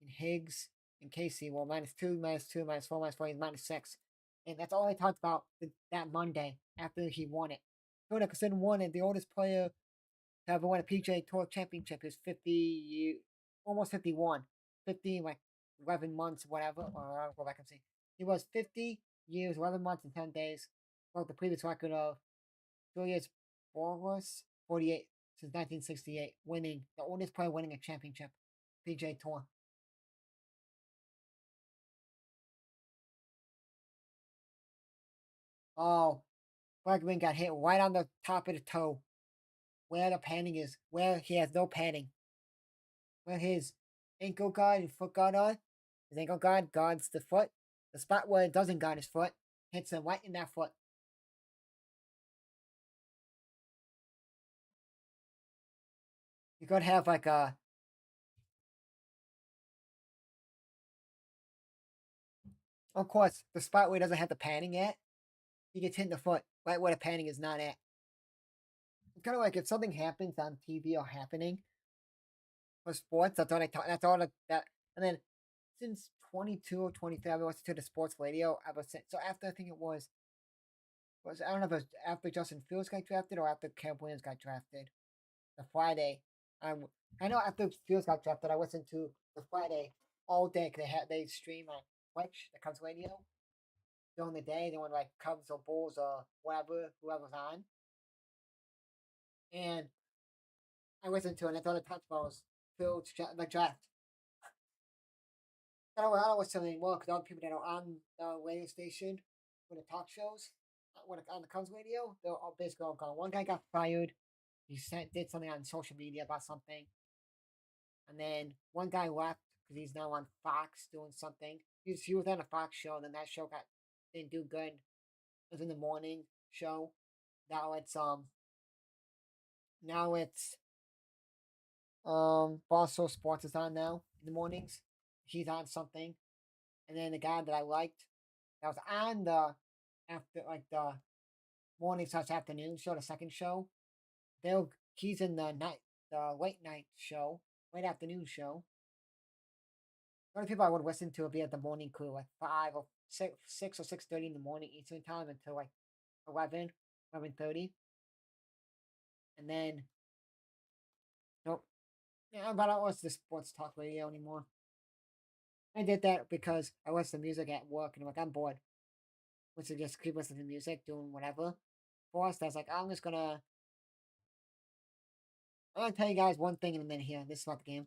and Higgs and Casey. Well, -2, -2, -4, -4. He's -6. And that's all I talked about that Monday after he won it. Phil Nicholson won it. The oldest player to ever win a PGA Tour championship is 50, almost 51. 50, like 11 months, whatever. Or I'll go back and see. He was 50 years, 11 months, and 10 days. Broke the previous record of Julius Boros, 48 since 1968, winning the oldest player winning a championship, PGA Tour. Oh, Bergman got hit right on the top of the toe, where the padding is, where he has no padding, where his ankle guard and foot guard are. His ankle guard guards the foot. The spot where it doesn't guard his foot hits him right in that foot. You could have like a, of course, the spot where he doesn't have the padding at, he gets hit in the foot, right where the padding is not at. It's kind of like if something happens on TV or happening for sports, that's all I talk. That's all that. And then since 22 or 23, I've been listening to the sports radio ever since. So after I think it was I don't know if it was after Justin Fields got drafted or after Caleb Williams got drafted. The Friday, I I know after Fields got drafted, I listened to the Friday all day because they stream on Twitch, the Cubs radio during the day. They want like Cubs or Bulls or whatever whoever's on, and I listened to it. And I thought the touch balls Fields the draft. I don't know what's something more because all the people that are on the radio station for the talk shows, when on the Cubs radio, they're all basically all gone. One guy got fired. Did something on social media about something, and then one guy left because he's now on Fox doing something. He was on a Fox show, and then that show didn't do good. It was in the morning show. Now it's now it's Barstool Sports is on now in the mornings. He's on something, and then the guy that I liked that was on the after like the morning slash afternoon show, the second show. They'll He's in the late night show, late afternoon show. The only people I would listen to would be at the morning crew, like 5 or 6 or 6:30 in the morning Eastern time until like 11:30, and then nope. Yeah, but I don't listen to sports talk radio anymore. I did that because I listened to music at work and I'm like, I'm bored. Which is just keep listening to music, doing whatever. Forced, I was like, I'm gonna tell you guys one thing in a minute here. This is about the game.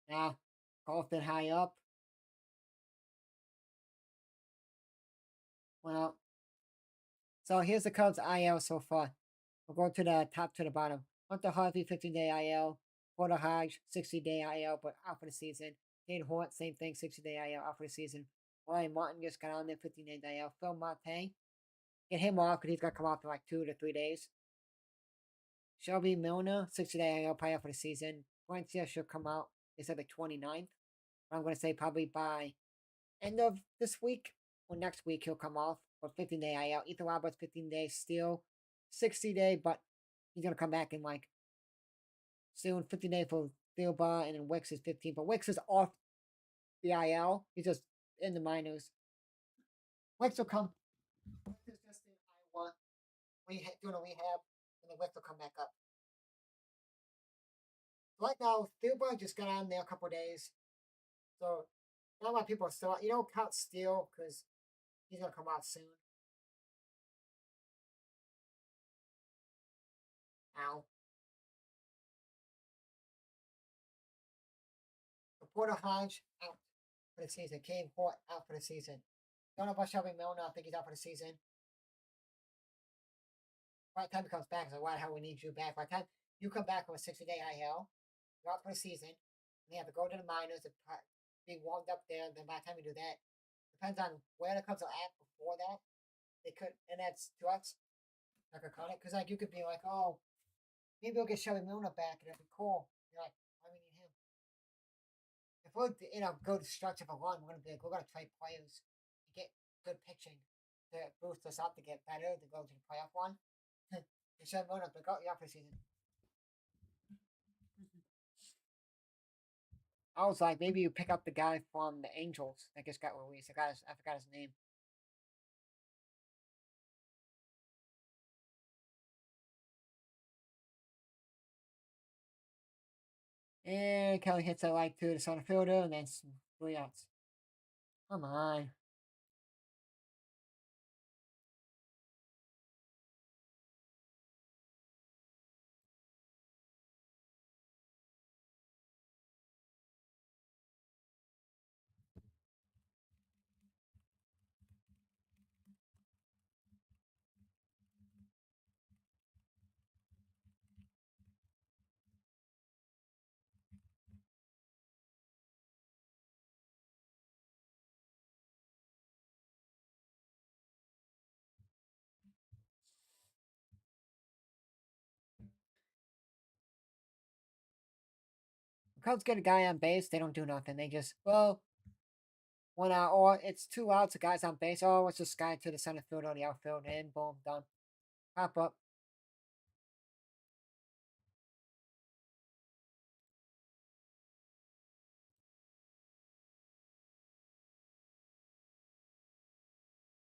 Now, golf bit high up. Well, so here's the Cubs IL so far. We'll go to the top to the bottom. Hunter Harvey, 15-day IL. Porter Hodge, 60-day IL, but out for the season. Dane Hort, same thing, 60-day IL, out for the season. Ryan Martin just got on there, 15-day IL. Phil Marte, get him off because he's going to come off in like 2 to 3 days. Shelby Milner, 60-day IL, probably out for the season. Valencia should come out. They said the 29th. I'm going to say probably by end of this week or next week he'll come off for 15-day IL. Ethan Roberts, 15 days still. 60-day, but he's going to come back in like soon. 15-day for Theobald, and then Wicks is 15. But Wicks is off the IL. He's just in the minors. Wicks will come. Wicks is just in Iowa. Doing a rehab, and then Wicks will come back up. Right now, Theobald just got on there a couple days. So, not a lot of people are still. You don't count Steele because he's going to come out soon. Ow. Porter Hodge out for the season. Cade Hort out for the season. Don't know about Shelby Milner. I think he's out for the season. By the time he comes back, it's like, why the hell we need you back? By the time you come back from a 60-day IL, you're out for the season, and you have to go to the minors and be warmed up there. Then by the time you do that, depends on where the Cubs are at before that. They could, and that's to us, like a call it, because like you could be like, oh, maybe we'll get Shelby Milner back, and it'd be cool. You're like, why we need him? If we're go to structure for one, we're gonna be like, we're gonna trade players to get good pitching to boost us up to get better to go to the playoff one. And Shelby Milner's like, oh, yeah, for the season. I was like, maybe you pick up the guy from the Angels that just got released. I forgot his name. And Kelly hits it like to the center fielder, and then 3 outs. Come on. Cubs get a guy on base, they don't do nothing. They just, well, 1 out, or it's 2 outs, the guy's on base. Oh, it's this guy to the center field or the outfield, and boom, done. Pop up.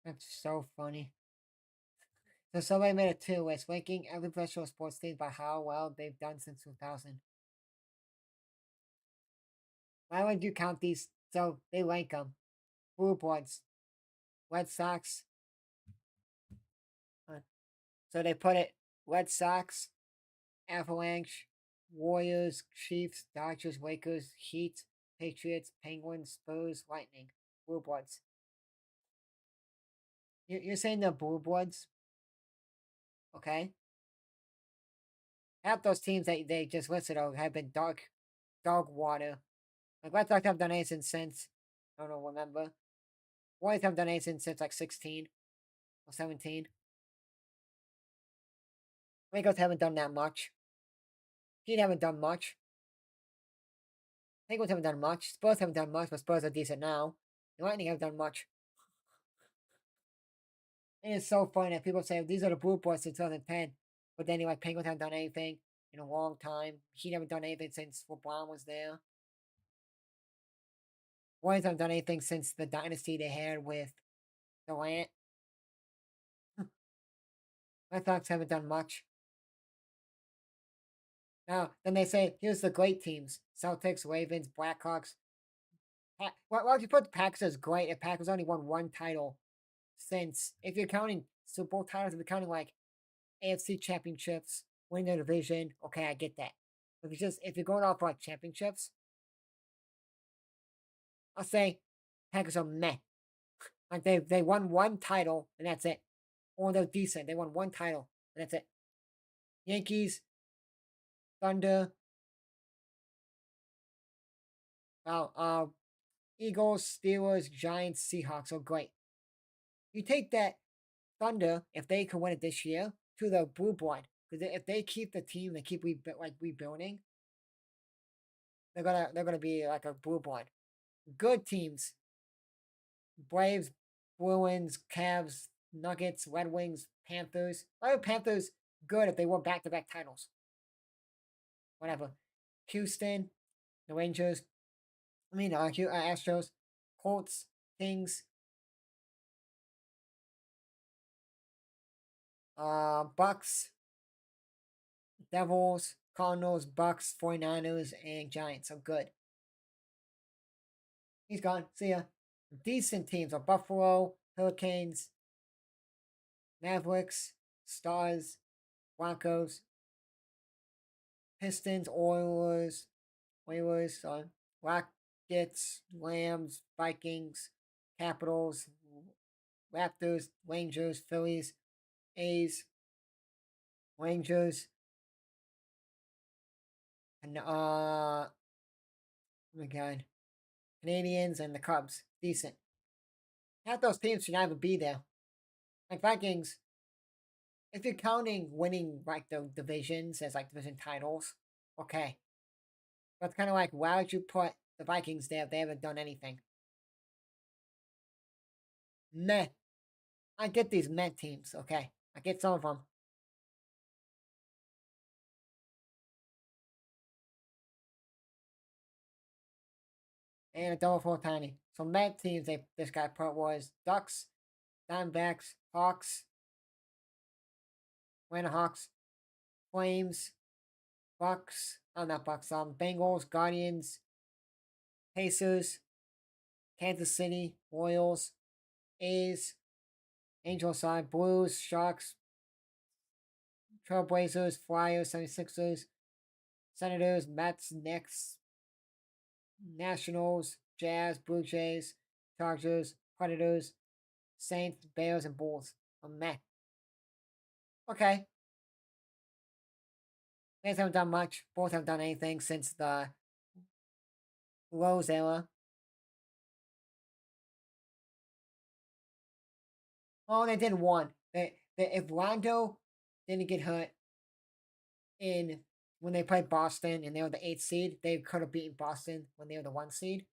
That's so funny. So somebody made a two. It's ranking every professional sports team by how well they've done since 2000. Why would you count these? So they rank them. Blue Bloods, Red Sox. So they put it Red Sox, Avalanche, Warriors, Chiefs, Dodgers, Lakers, Heat, Patriots, Penguins, Spurs, Lightning, Blue Bloods. You're saying the Blue Bloods? Okay. Half those teams that they just listed have been dog water. Like Red Sox have done anything since, I don't know, remember. Warriors have done anything since like 16 or 17. Lakers haven't done that much. Heat haven't done much. Penguins haven't done much. Spurs haven't done much, but Spurs are decent now. The Lightning haven't done much. And it's so funny that people say these are the Blue Boys since 2010, but then like Penguins haven't done anything in a long time. Heat haven't done anything since LeBron was there. Warriors haven't done anything since the dynasty they had with Durant. Red Sox haven't done much. Now, then they say, here's the great teams. Celtics, Ravens, Blackhawks, Well, if you put the Packers as great, if Packers only won one title since, if you're counting Super Bowl titles, if you're counting like AFC championships, winning the division, okay, I get that. But if you're going off like championships, I'll say Packers are meh. Like they won one title and that's it. Or they're decent. They won one title and that's it. Yankees, Thunder, uh, uh, Eagles, Steelers, Giants, Seahawks are great. You take that Thunder, if they can win it this year, to the blue blood. Because if they keep the team, they keep rebuilding, they're gonna be like a blue blood. Good teams: Braves, Bruins, Cavs, Nuggets, Red Wings, Panthers. Panthers good if they won back-to-back titles. Whatever. Houston, the Rangers. Astros, Colts, Kings, Bucks, Devils, Cardinals, Bucks, 49ers, and Giants are good. He's gone. See ya. Decent teams are Buffalo, Hurricanes, Mavericks, Stars, Broncos, Pistons, Oilers, Rockets, Rams, Vikings, Capitals, Raptors, Rangers, Phillies, A's, Rangers, and oh my god, Canadians and the Cubs. Decent. Half those teams should not even be there. Like Vikings, if you're counting winning like the divisions as like division titles, okay. But it's kind of like, why would you put the Vikings there if they haven't done anything? Meh. I get these meh teams, okay. I get some of them. And a double for Tiny. So meh teams this guy put was Ducks, Diamondbacks, Hawks, Atlanta Hawks, Flames, Bucks, not Bucks, Bengals, Guardians, Pacers, Kansas City, Royals, A's, Angels side, Blues, Sharks, Trailblazers, Flyers, 76ers, Senators, Mets, Knicks, Nationals, Jazz, Blue Jays, Chargers, Predators, Saints, Bears, and Bulls. A meh. Okay. They haven't done much. Both haven't done anything since the Rose era. Oh, they did one. If Rondo didn't get hurt in when they played Boston and they were the 8th seed, they could have beaten Boston when they were the 1 seed.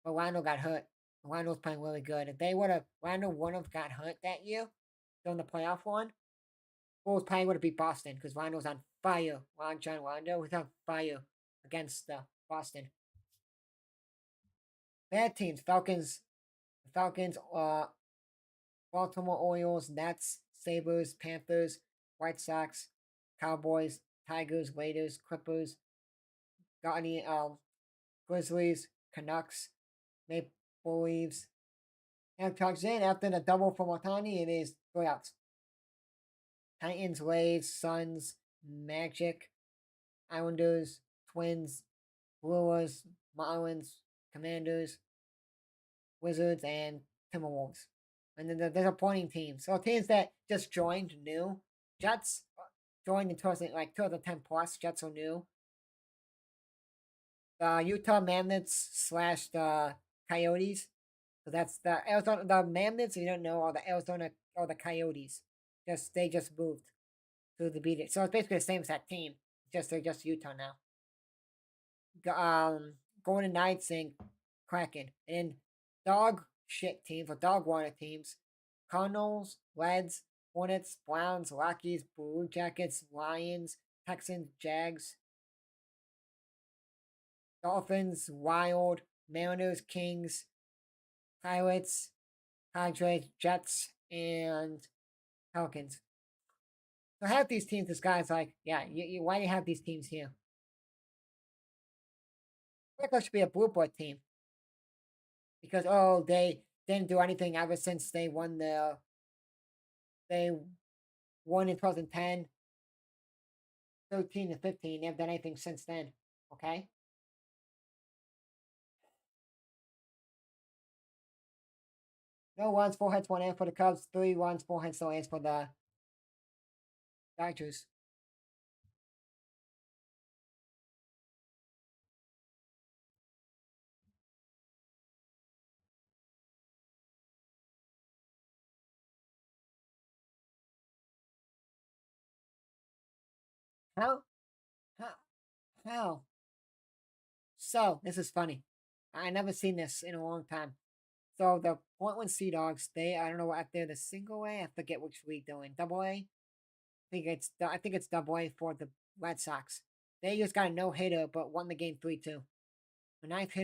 But Rondo got hurt. Rondo was playing really good. If they would have, Rondo wouldn't have got hurt that year during the playoff run, Bulls probably would have beat Boston because Rondo was on fire. John Rondo was on fire against Boston. Bad teams: Falcons, Baltimore Orioles, Nets, Sabres, Panthers, White Sox, Cowboys, Tigers, Raiders, Clippers, Guardian, Grizzlies, Canucks, Maple Leafs. And tucks in after the double from Otani, it is 3 outs. Titans, Rays, Suns, Magic, Islanders, Twins, Brewers, Marlins, Commanders, Wizards, and Timberwolves. And then the disappointing teams. So teams that just joined new. Jets joined in 2010 plus. Jets are new. The Utah Mammoths slash the Coyotes. So that's the Arizona. The Mammoths, if you don't know, are the Arizona or the Coyotes. They just moved to the beat it. So it's basically the same as that team. They're just Utah now. Golden Knights and Kraken. And dog shit teams or dog water teams. Cardinals, Reds, Hornets, Browns, Rockies, Blue Jackets, Lions, Texans, Jags, Dolphins, Wild, Mariners, Kings, Pirates, Padres, Jets, and Pelicans. So half these teams, this guy's like, yeah, why do you have these teams here? I think that should be a blue board team. because they didn't do anything ever since they won in 2010, 13 and 15. They haven't done anything since then. Okay. No runs, 4 hits, 1 error for the Cubs. 3 runs, 4 hits, no errors for the Dodgers. How? How? How? So this is funny. I never seen this in a long time. So the Portland Sea Dogs, I don't know if they're the single A. I forget which league they're in. Double A. I think it's Double A for the Red Sox. They just got a no hitter, but won the game 3-2. The ninth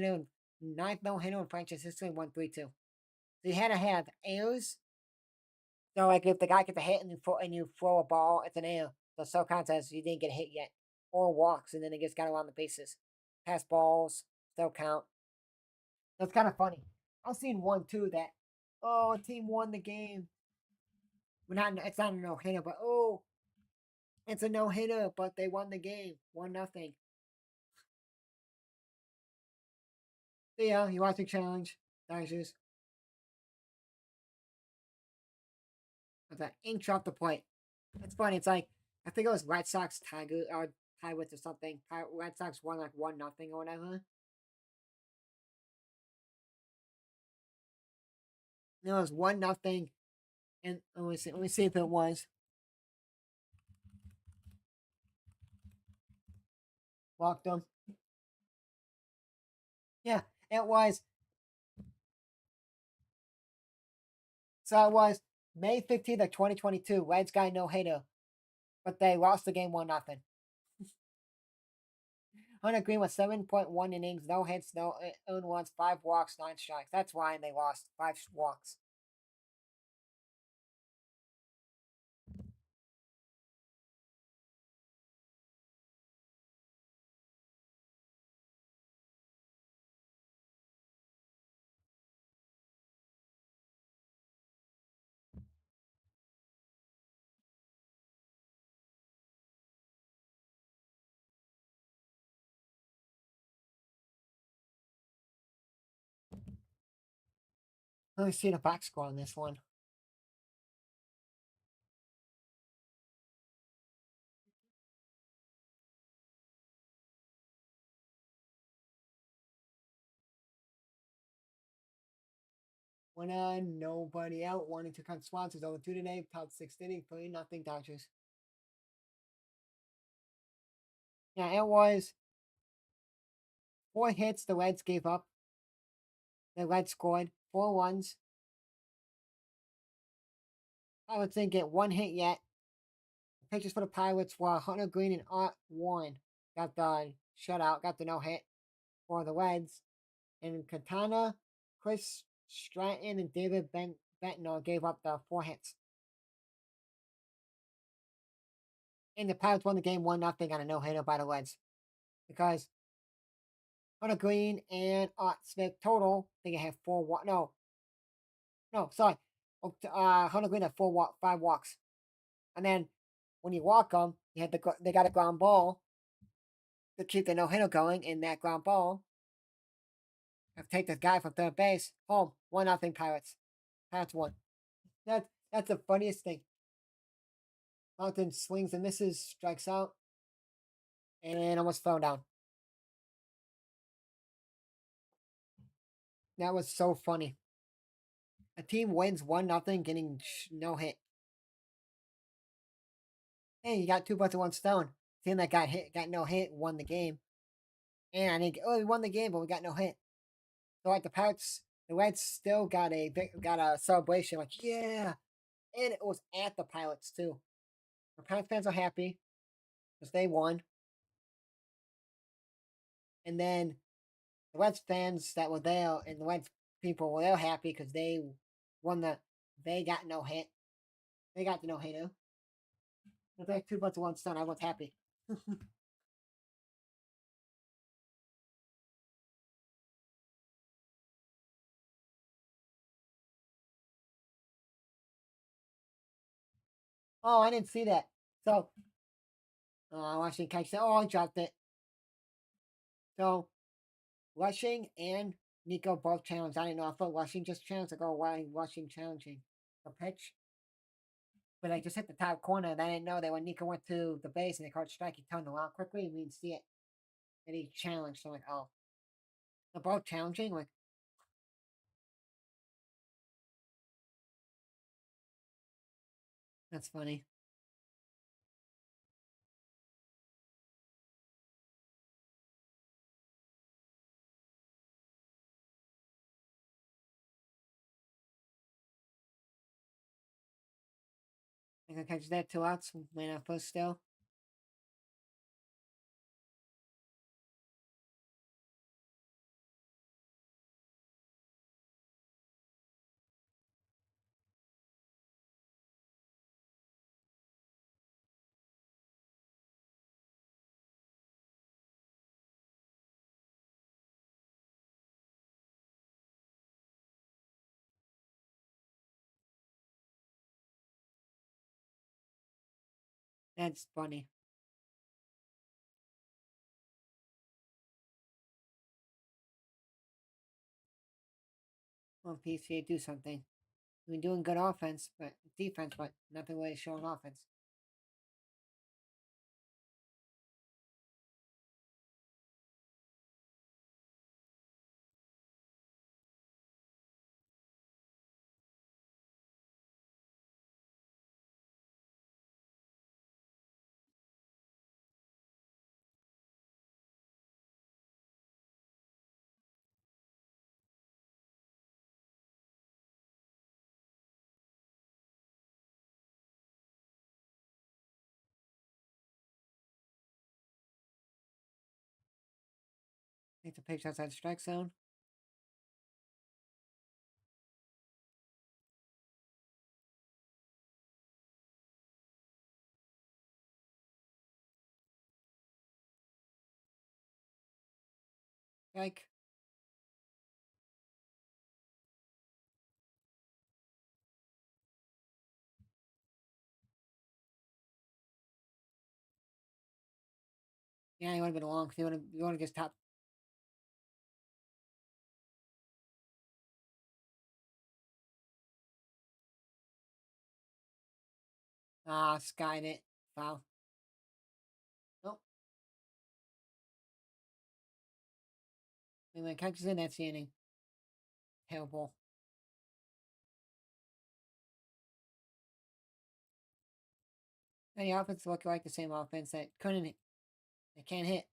no hitter in franchise history, won 3-2. So you had to have airs. So like if the guy gets a hit and you throw a ball, it's an air. So counts as you didn't get hit yet, or walks and then it just got around the bases. Pass balls still count. So it's kind of funny. I've seen one too that a team won the game. It's not a no hitter, but it's a no hitter, but they won the game, 1-0. So yeah, you watch the challenge, Dodgers. What's that? Inch off the plate. It's funny. It's like I think it was Red Sox Tiger or Pirates or something. Red Sox won like 1-0 or whatever. No, it was 1-0, and let me see if it was walked them. Yeah, it was. So it was May 15th of 2022. Reds got no hitter, but they lost the game 1-0. Hunter Green was 7.1 innings, no hits, no earned runs, 5 walks, 9 strikes. That's why they lost 5 walks. Let me see the box score on this one. Winner, nobody out. 1-2 count sponsors over 2 today. Top 6 inning, 3-0 Dodgers. Yeah, it was 4 hits the Reds gave up. The Reds scored 4 runs. I would think get 1 hit yet. The pitchers for the Pirates were Hunter Green and Art Warren. Got the shutout, got the no hit for the Reds. And Katana, Chris Stratton, and David Bentonor gave up the 4 hits. And the Pirates won the game 1-0 on a no hitter by the Reds. Because Hunter Green and Art Smith total, I think I have 4 no, sorry. Hunter Green had 5 walks. And then when you walk them, they got a ground ball to keep the no hitter going, and that ground ball have take the guy from third base home. 1-0 Pirates. Pirates won. That's the funniest thing. Mountain swings and misses, strikes out, and almost fell down. That was so funny. A team wins 1-0, getting no hit. Hey, you got 2 birds with 1 stone. Team that got no hit, won the game. And I think, we won the game, but we got no hit. So like the Reds still got a celebration, like yeah, and it was at the Pilots too. The Pirates fans are happy because they won, and then the Reds fans that were there and the Reds people were happy because won they got no hit. They got the no hitter. If they had 2 birds with 1 stone, I was happy. Oh, I didn't see that. So, I watched catch that. Oh, I dropped it. So, Rushing and Nico both challenged. I didn't know. I thought Rushing just challenged. I go, why Rushing challenging the pitch? But I just hit the top corner, and I didn't know that when Nico went to the base and they called strike, he turned around quickly and we didn't see it. And he challenged. So I'm like, oh, they're both challenging. Like, that's funny. I can catch that 2 outs. Man out first still. That's funny. Well, PCA do something. We've been doing good offense, but defense, but nothing really showing offense. Take the pitch outside the strike zone. Strike. Yeah, you want to be long. You want to get top. Ah, skied it. Foul. Nope. And when it catches in, that's the inning. Terrible. And the offense look like the same offense that couldn't hit. They can't hit.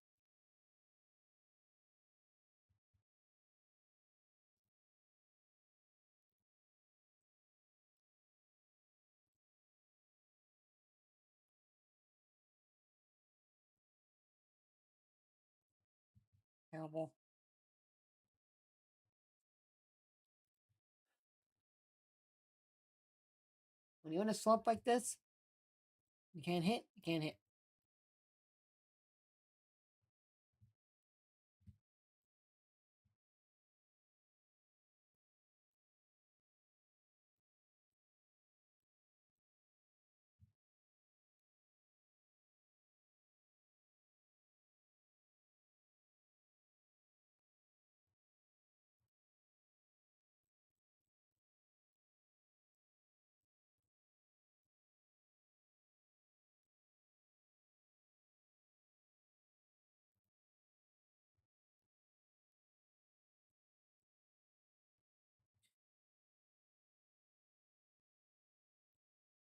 Terrible. When you're in a slump like this, you can't hit. You can't hit.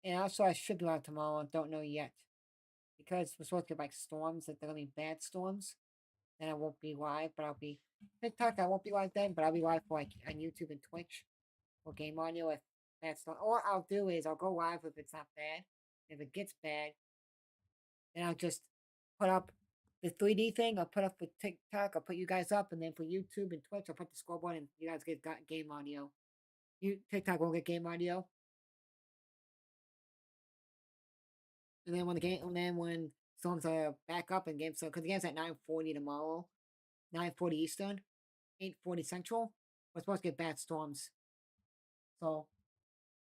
And also, I should be out tomorrow. Don't know yet because we're supposed to get like storms. That they're gonna be bad storms. Then I won't be live, but I'll be TikTok. I won't be live then, but I'll be live for like on YouTube and Twitch or Game Audio if that's not. Or I'll do is I'll go live if it's not bad. If it gets bad, then I'll just put up the 3D thing. I'll put up for TikTok. I'll put you guys up, and then for YouTube and Twitch, I'll put the scoreboard, and you guys get game audio. You TikTok won't get game audio, and then when storms are back up in game, so because the game's at 9:40 tomorrow, 9:40 Eastern, 8:40 Central, we're supposed to get bad storms. So,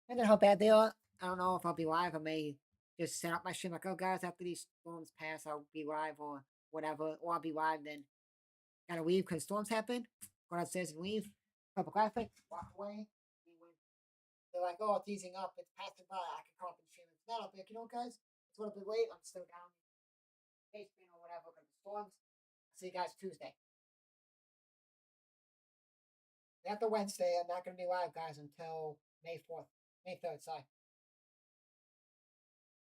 depending on how bad they are, I don't know if I'll be live. I may. just set up my stream like, oh guys, after these storms pass, I'll be live or whatever, or I'll be live. Then gotta leave because storms happen. Go downstairs and leave. Couple graphics, walk away. They're like, oh, it's easing up, it's passing by. I can come up and stream. If not, I'll be like, you know, guys, it's a little bit late. I'm still down in the basement or whatever because of storms. I'll see you guys Tuesday. After Wednesday, I'm not going to be live, guys, until May 4th. May 3rd, sorry.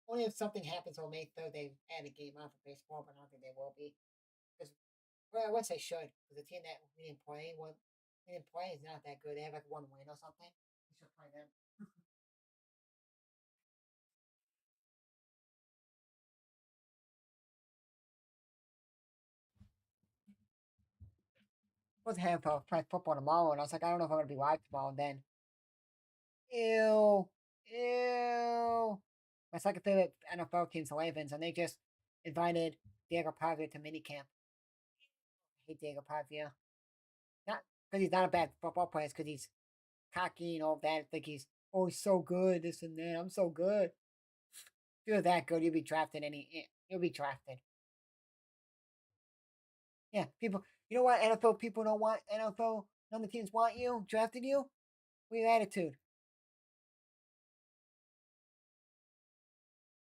Only if something happens on May 3rd, they add a game on for baseball, but I don't think they will be. Because, well, I would say should, because the team that we didn't play, is not that good. They have like one win or something. We should play them. I was having for play football tomorrow, and I was like, I don't know if I'm going to be live tomorrow. And then, ew, ew. My second favorite NFL team's the Ravens, and they just invited Diego Pavia to minicamp. I hate Diego Pavia. Not because he's not a bad football player, it's because he's cocky and all that. I think he's, oh, he's so good, this and that. I'm so good. If you're that good, you'll be drafted. You'll be drafted. Yeah, people. You know what? NFL people don't want NFL. None of the teams want you, drafted you. With your attitude.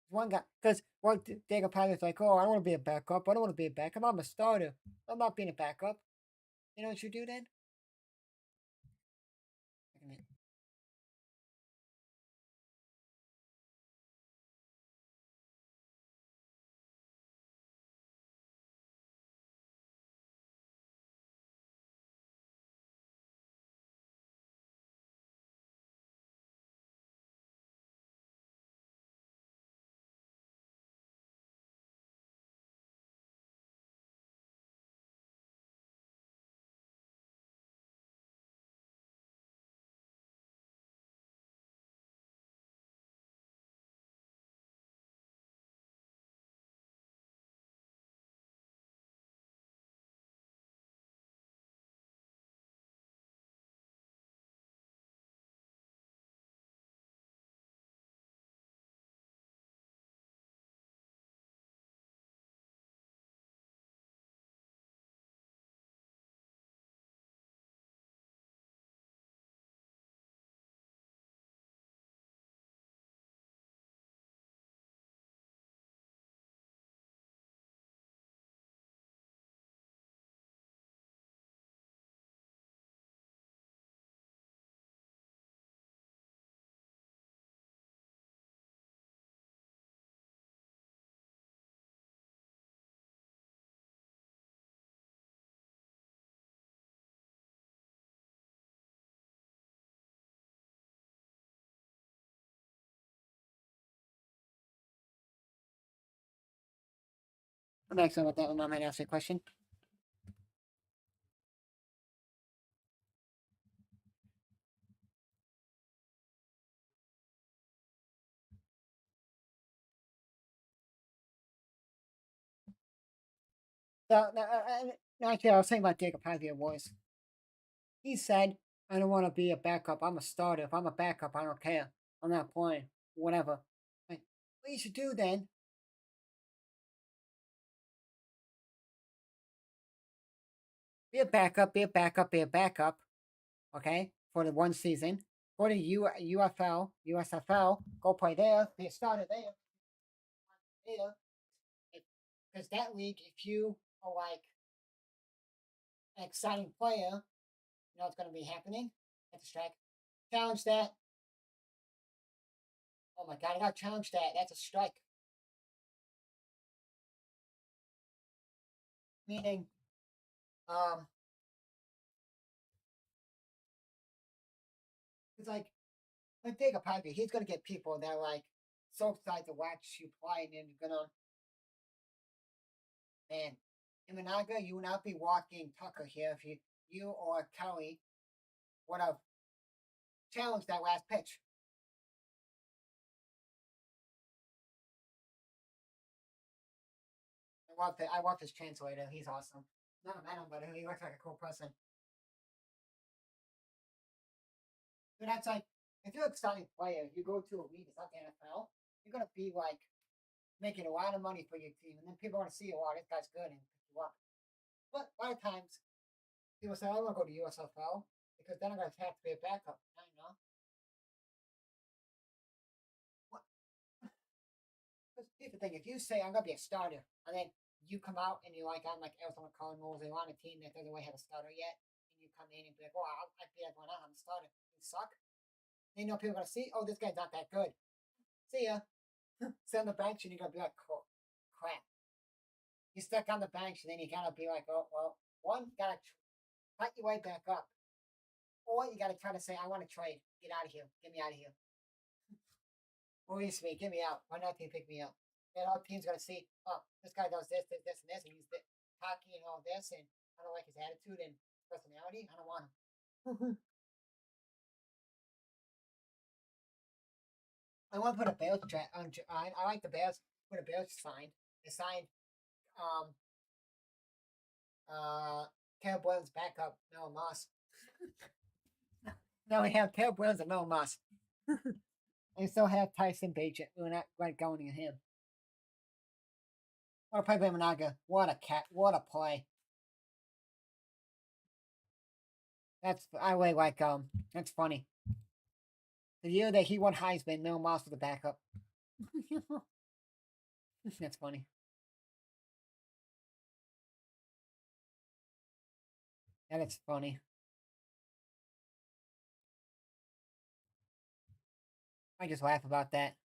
One guy, because one Diego Pavia's like, oh, I don't want to be a backup. I don't want to be a backup. I'm a starter. I'm not being a backup. You know what you do then? I'm actually about that one. I might ask you a question. So, no, actually, I was saying about Diego Pavia was he said, I don't want to be a backup. I'm a starter. If I'm a backup, I don't care. I'm not playing. Whatever. Like, what you should do then, be a backup, be a backup, be a backup, okay, for the one season. Go to UFL, USFL, go play there, be a starter there. Because that league, if you are like an exciting player, you know what's going to be happening at the strike. Challenge that. Oh my god, I got to challenge that. That's a strike. Meaning, um, it's like take a pocket. He's gonna get people that are like so excited to watch you play, and then you're gonna, man. In Managa, you would not be walking Tucker here if you or Kelly would have challenged that last pitch. I love his translator. He's awesome. Never met him, but he looks like a cool person. But that's like, if you're an exciting player, you go to a league, it's not the NFL. you're gonna be like making a lot of money for your team, and then people are gonna see, oh, this guy's good and pick you up. But a lot of times people say, I don't want to go to USFL because then I'm gonna have to be a backup. I know. What? Because here's the thing: if you say I'm gonna be a starter, and then you come out and you're like, I'm like Arizona Cardinals, and you're on a team that doesn't really have a starter yet, and you come in and be like, oh, I beat everyone out, I'm a starter. You suck. Then you know people are gonna see, oh, this guy's not that good. See ya. Sit on the bench and you're gonna be like, oh, crap. You're stuck on the bench, and then you gotta be like, oh well, one, you gotta cut your way back up, or you gotta try to say, I want to trade, get out of here, get me out of here. Release me, get me out. Why not team pick me up? And our team's gonna see, oh, this guy does this, this, this, and this, and he's cocky and all this, and I don't like his attitude and personality. I don't want him. I want to put a Bears on. I like the Bears. Put a Bears signed. They signed um uh Caleb Williams backup Mel Moss. Now we have Caleb Williams and Mel Moss. And still have Tyson Bagent. We're not quite going to him. What a play by Managa. What a cat. What a play. That's I really like that's funny. The year that he won Heisman, Mel Moss was the backup. That's funny. And it's funny. I just laugh about that.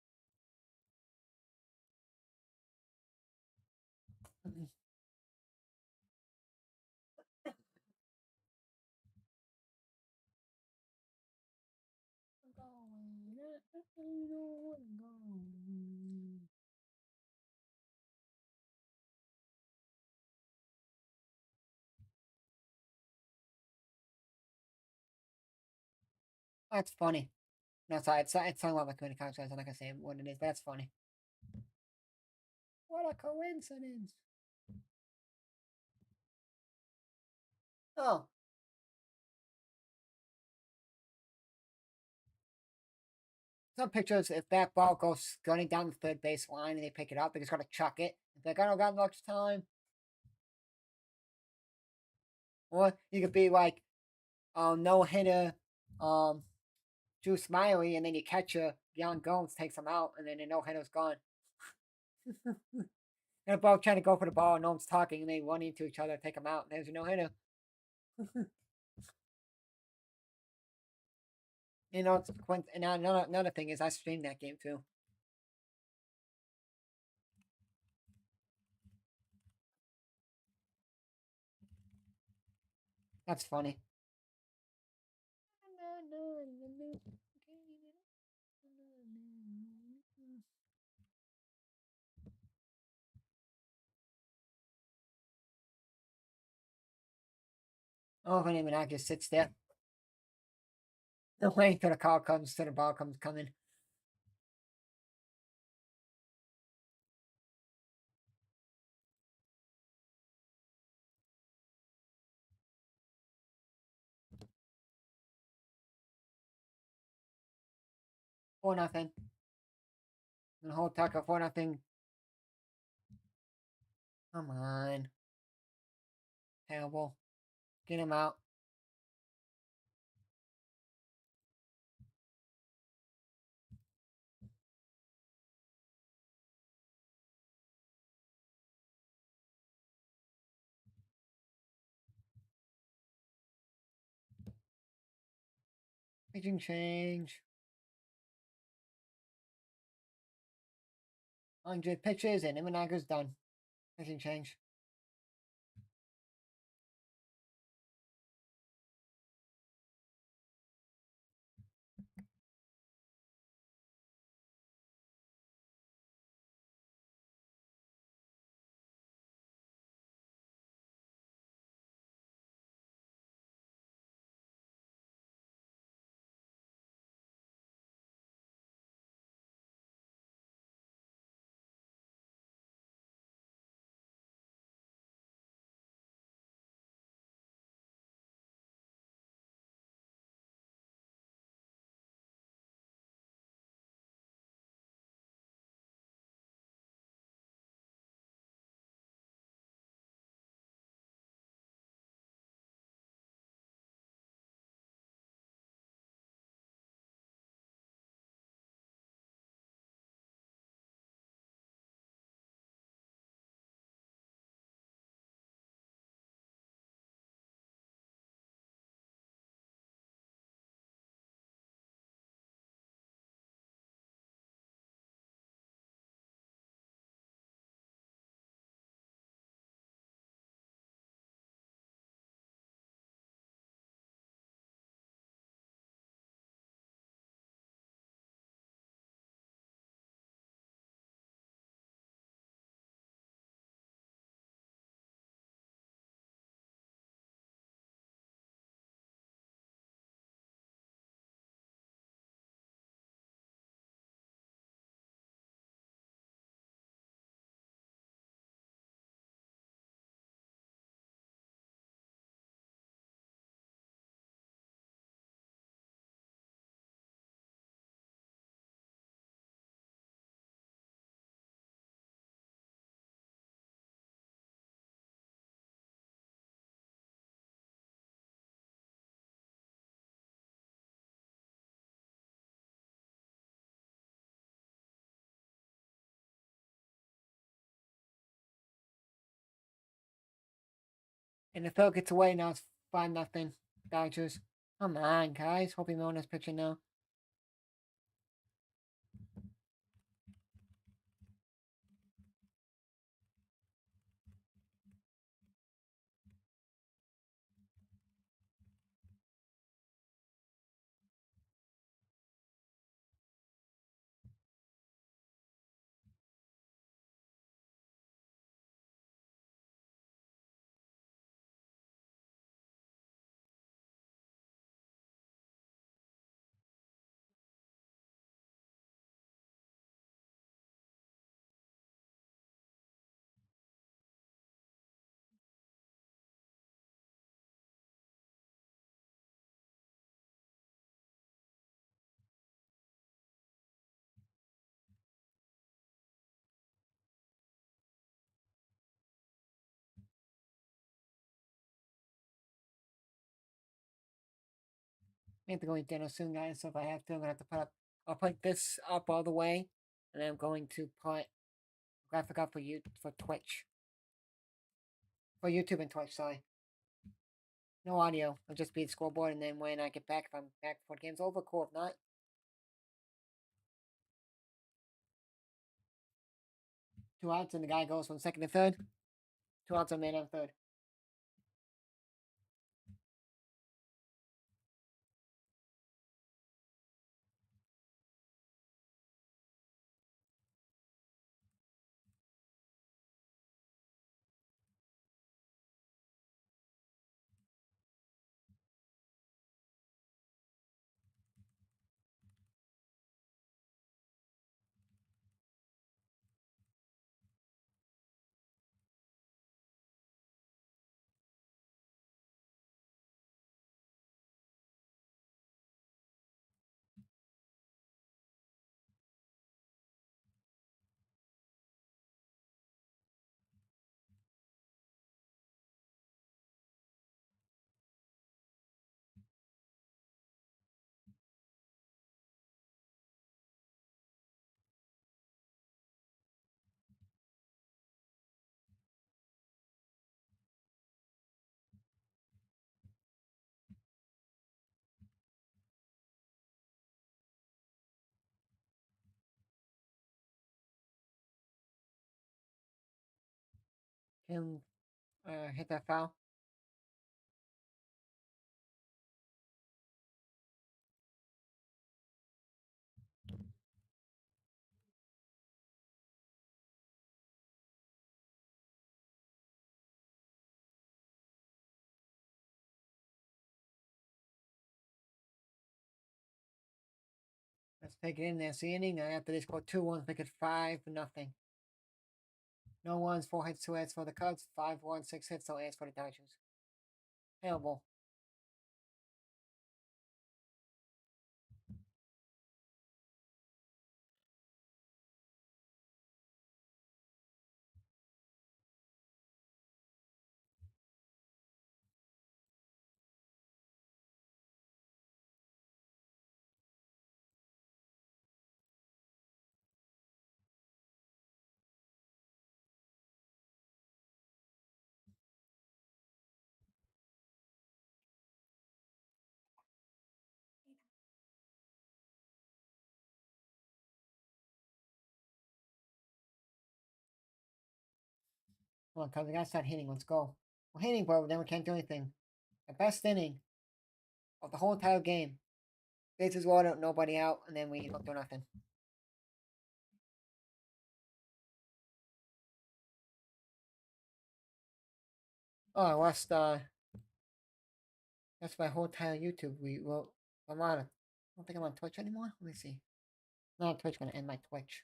That's funny. No, sorry, it's something about my community contract. I'm not gonna say what it is, but that's funny. What a coincidence! Oh, some pictures. If that ball goes gunning down the third base line and they pick it up, they're just gonna chuck it. It's like I don't got much time. Or you could be like, no hitter, Drew Smiley, and then you catch a Young Gomes takes him out, and then the no hitter's gone. And the ball trying to go for the ball, and no one's talking, and they run into each other, take him out, and there's your no hitter. You know, it's and another thing is I streamed that game too. That's funny. Oh, and even I just sits there. No waiting till the call comes, till the ball comes coming. For nothing. And hold Tucker for nothing. Come on. Terrible. Get him out. Pitching change. 100 pitches and Imanaga's done. Pitching change. And the third gets away. Now it's 5-0. Dodgers. Come on, guys. Hope Mona's pitching now. I have to go eat dinner soon, guys. So if I have to, I'm gonna have to put up. I'll put this up all the way, and then I'm going to put graphic up for Twitch, for YouTube and Twitch. Sorry, no audio. It'll just be the scoreboard, and then when I get back, if I'm back before the game's over, cool. If not, 2 outs, and the guy goes from second to third. 2 outs, and man on third. Him hit that foul. Let's take it in there. See inning. Now after they score 2 runs, make it 5-0. No runs, 4 hits, 2 hits for the Cubs. 5 runs, 6 hits, no hits for the Dodgers. Terrible. Come on, Cubs. We gotta start hitting. Let's go. We're hitting, bro. Then we can't do anything. The best inning of the whole entire game. Bases loaded, nobody out, and then we don't do nothing. Oh, I lost. That's my whole entire YouTube. I'm on. I don't think I'm on Twitch anymore. Let me see. No, Twitch gonna end my Twitch.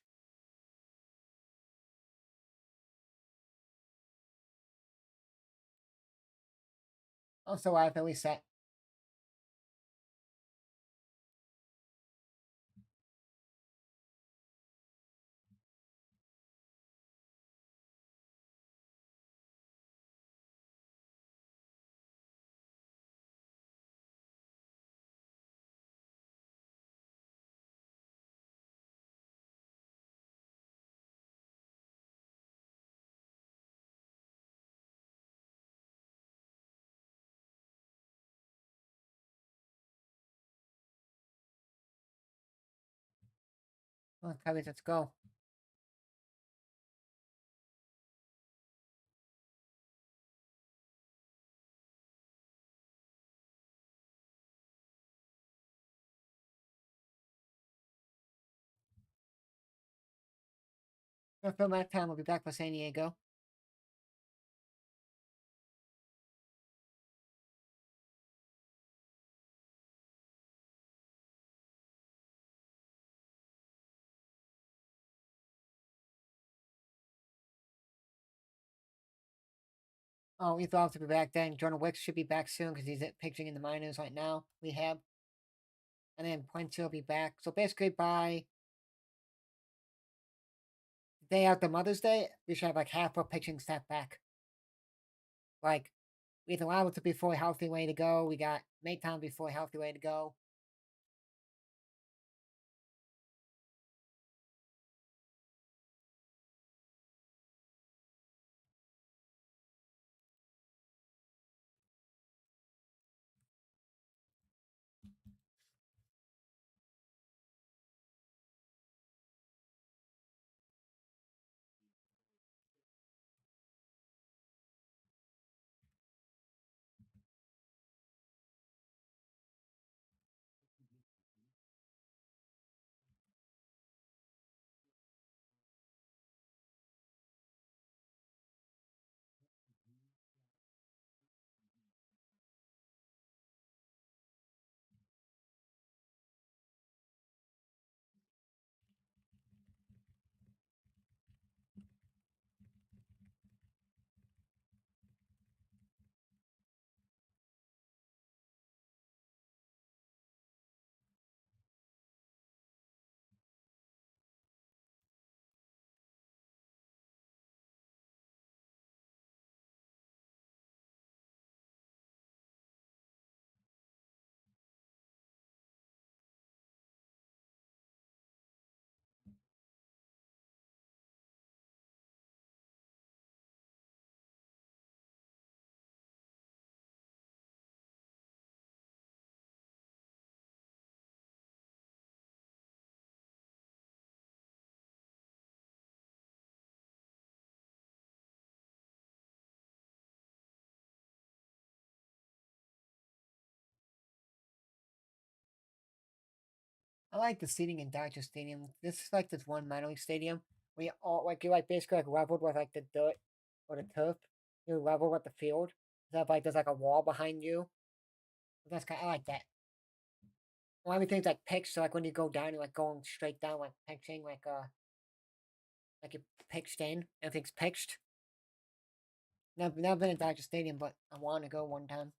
Also, I have at least set. Come on, Cubbies, let's go. For a amount of time, we'll be back for San Diego. Oh, we thought to be back then. Jordan Wicks should be back soon because he's pitching in the minors right now. We have. And then Puente will be back. So basically by the day after Mother's Day, we should have like half our pitching staff back. Like, we have Lowell to be fully healthy, way to go. We got Maytown to be fully healthy, way to go. I like the seating in Dodger Stadium. This is like this one minor league stadium where you all like you like basically like leveled with like the dirt or the turf. You're level with the field. So if, like there's like a wall behind you. That's kind. I like that. Well, everything's like pitched, so like when you go down, you're like going straight down, like pitching, like you pitched in. Everything's pitched. Never been in Dodger Stadium, but I want to go one time.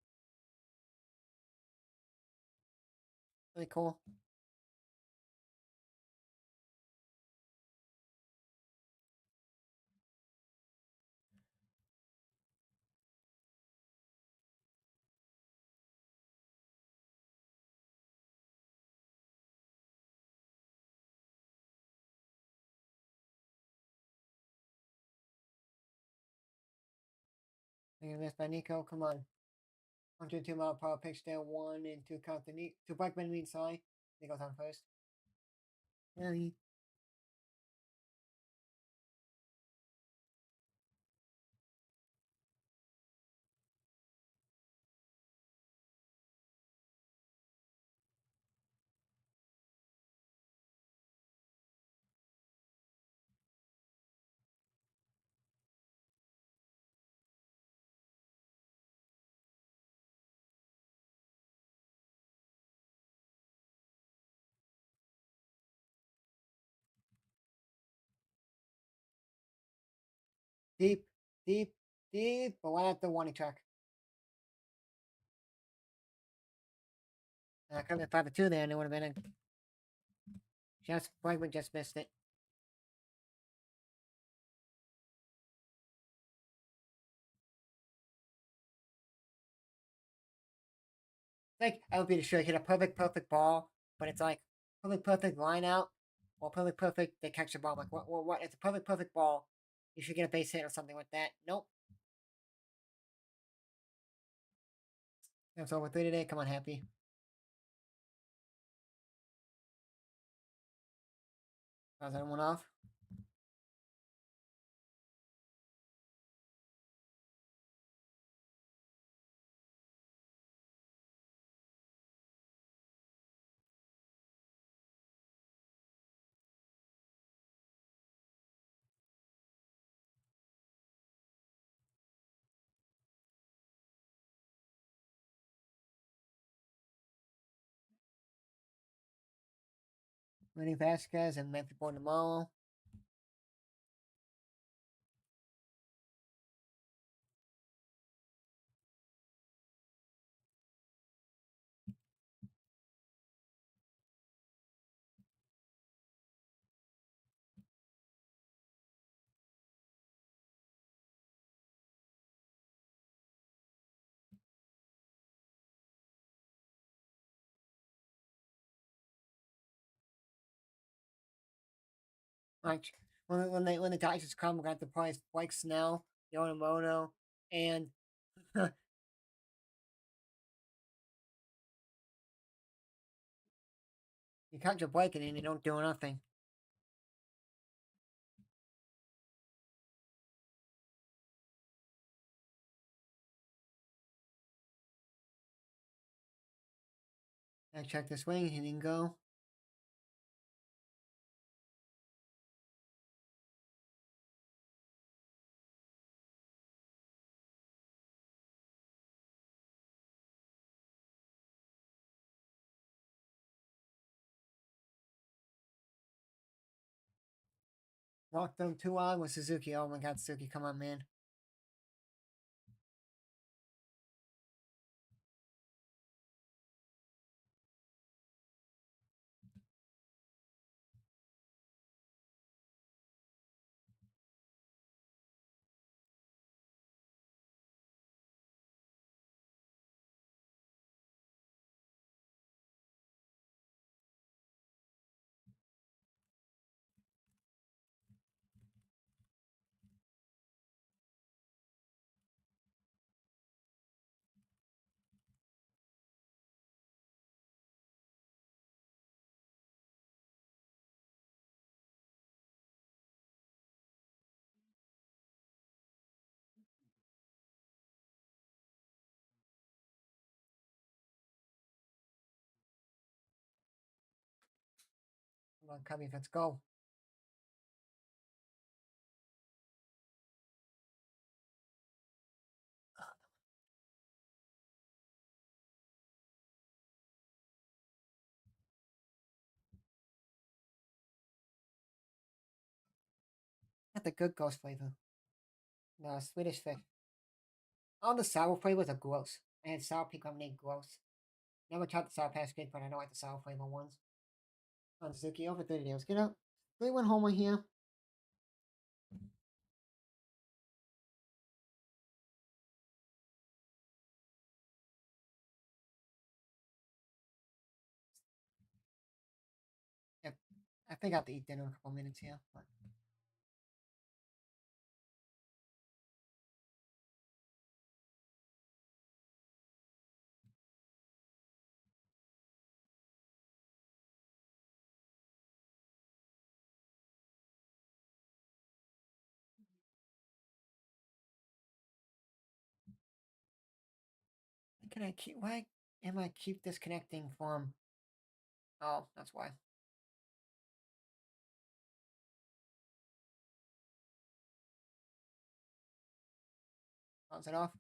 Really cool. Look at this by Nico. Come on. 102-mile-per-hour pitch there. 1-2 count to Blackman mean sorry. Nico's on first. Yeah, deep, deep, deep. But why not the warning track? Could have been 5-2 there, and it would have been a just Blackman just missed it. Like LB should hit a perfect ball, but it's like perfect line out or perfect they catch the ball. Like what? It's a perfect ball. You should get a base hit or something like that. Nope. That's over 3 today. Come on, happy. How's anyone off? Lenny Vasquez and Matthew Bornamolo. Like when the Dodgers come, we got the price Blake Snell, Yonemoto, and you cut your Blake and you don't do nothing. I check the swing, he didn't go. Walked them 2 out with Suzuki. Oh my god, Suzuki, come on, man. Come on, Cubby, let's go. That's a good ghost flavor. No, Swedish fish. All the sour flavors are gross. I had sour pink lemonade, gross. Never tried the sour patch kid, but I don't like the sour flavor ones. On Suzuki, over 30 days. Get up. 3-1 homer here. Yeah, I think I have to eat dinner in a couple minutes here. But can I keep? Why am I keep disconnecting from? Oh, that's why. Bounce it off.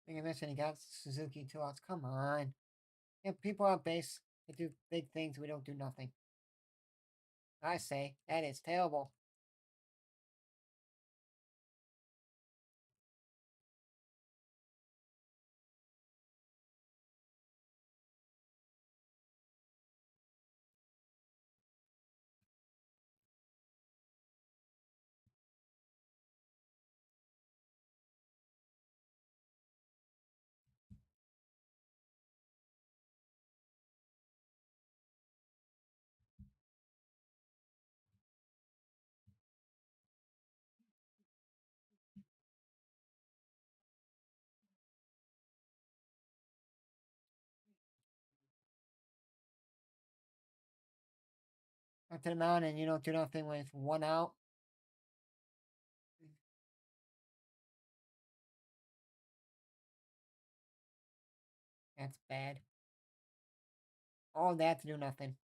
I think I mentioned he got Suzuki 2 outs. Come on. Yeah, people on base. They do big things. We don't do nothing. I say that is terrible. up to the mound and you don't do nothing with one out. That's bad. All that to do nothing.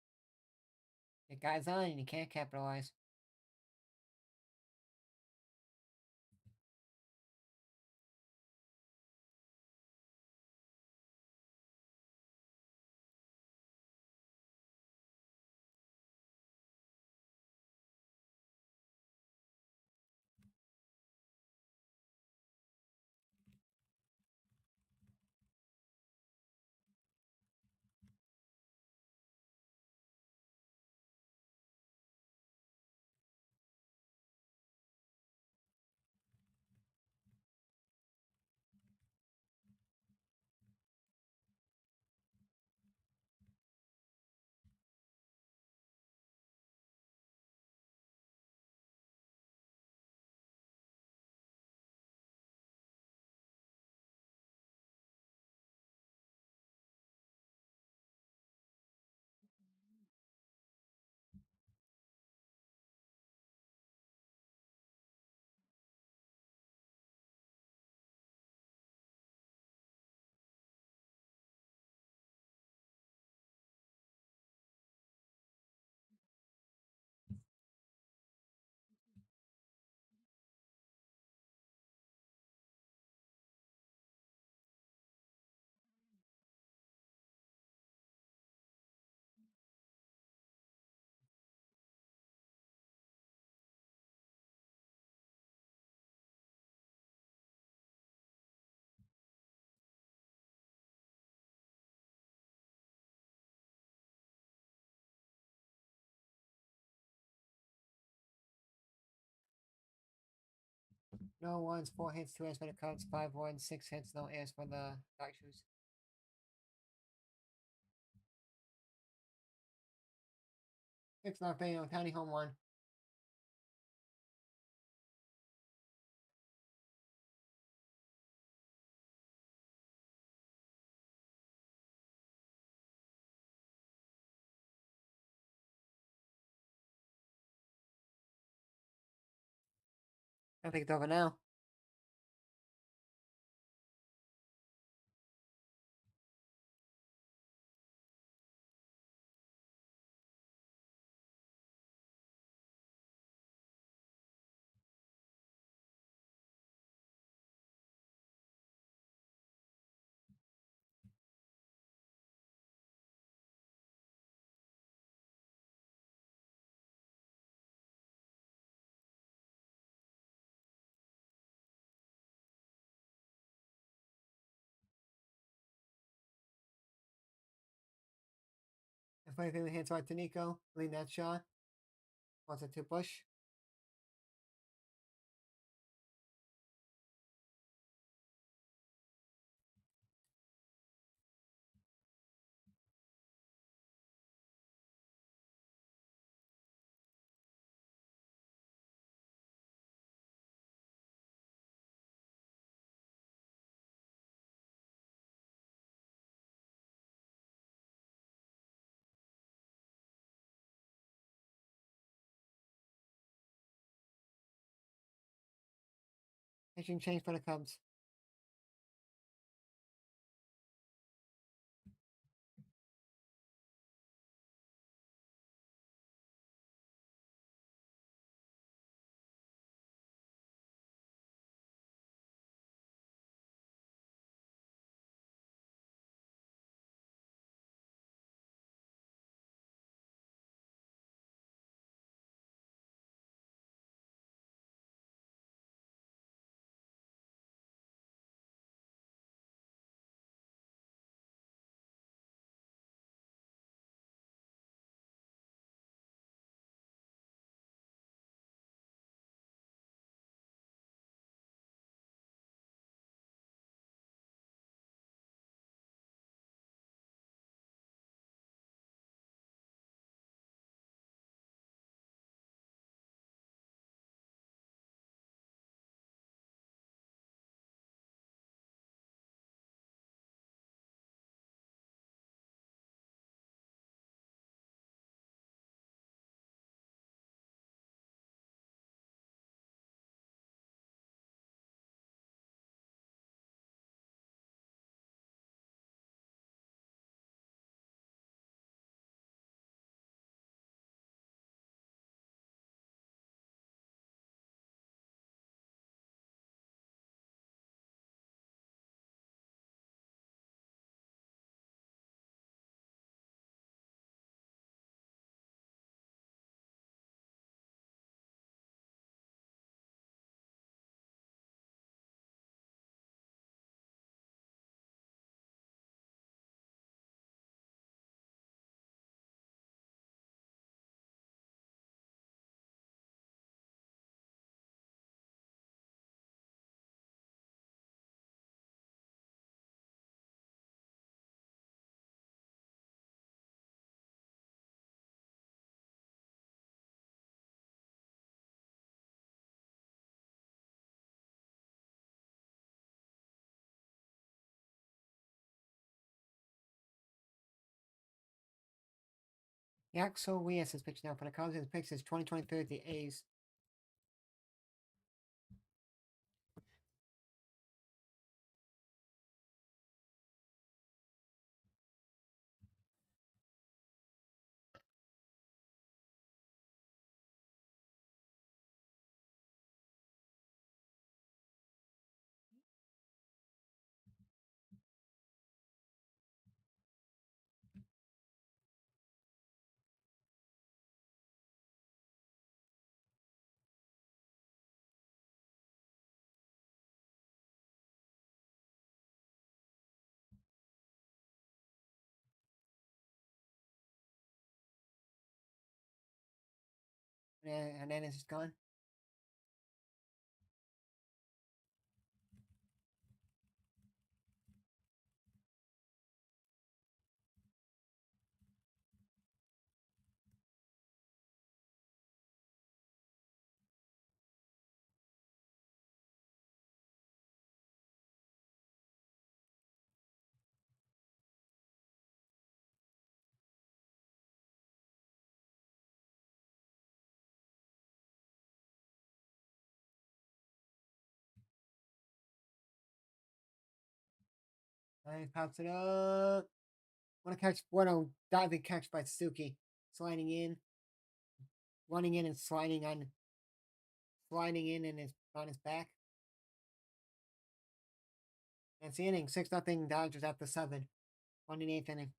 The guy's on and you can't capitalize. No ones, 4 hits, 2 errors for the Cubs, 5 runs, 6 hits, no errors for the Dodgers. Six nothing, Tiny home run. I think it's over now. If anything, the hands right to Nico. Lead that shot. Wants it to push. Pitching change for the Cubs. Axel Rios is pitching now for the Cubs. His pitch is 2023 the A's. Hernandez is gone. He pops it up. What a catch! What a diving catch by Suki. Sliding in, running in, and sliding in, and his on his back. That's the inning. 6-0 Dodgers after 7. 1 in 8th inning.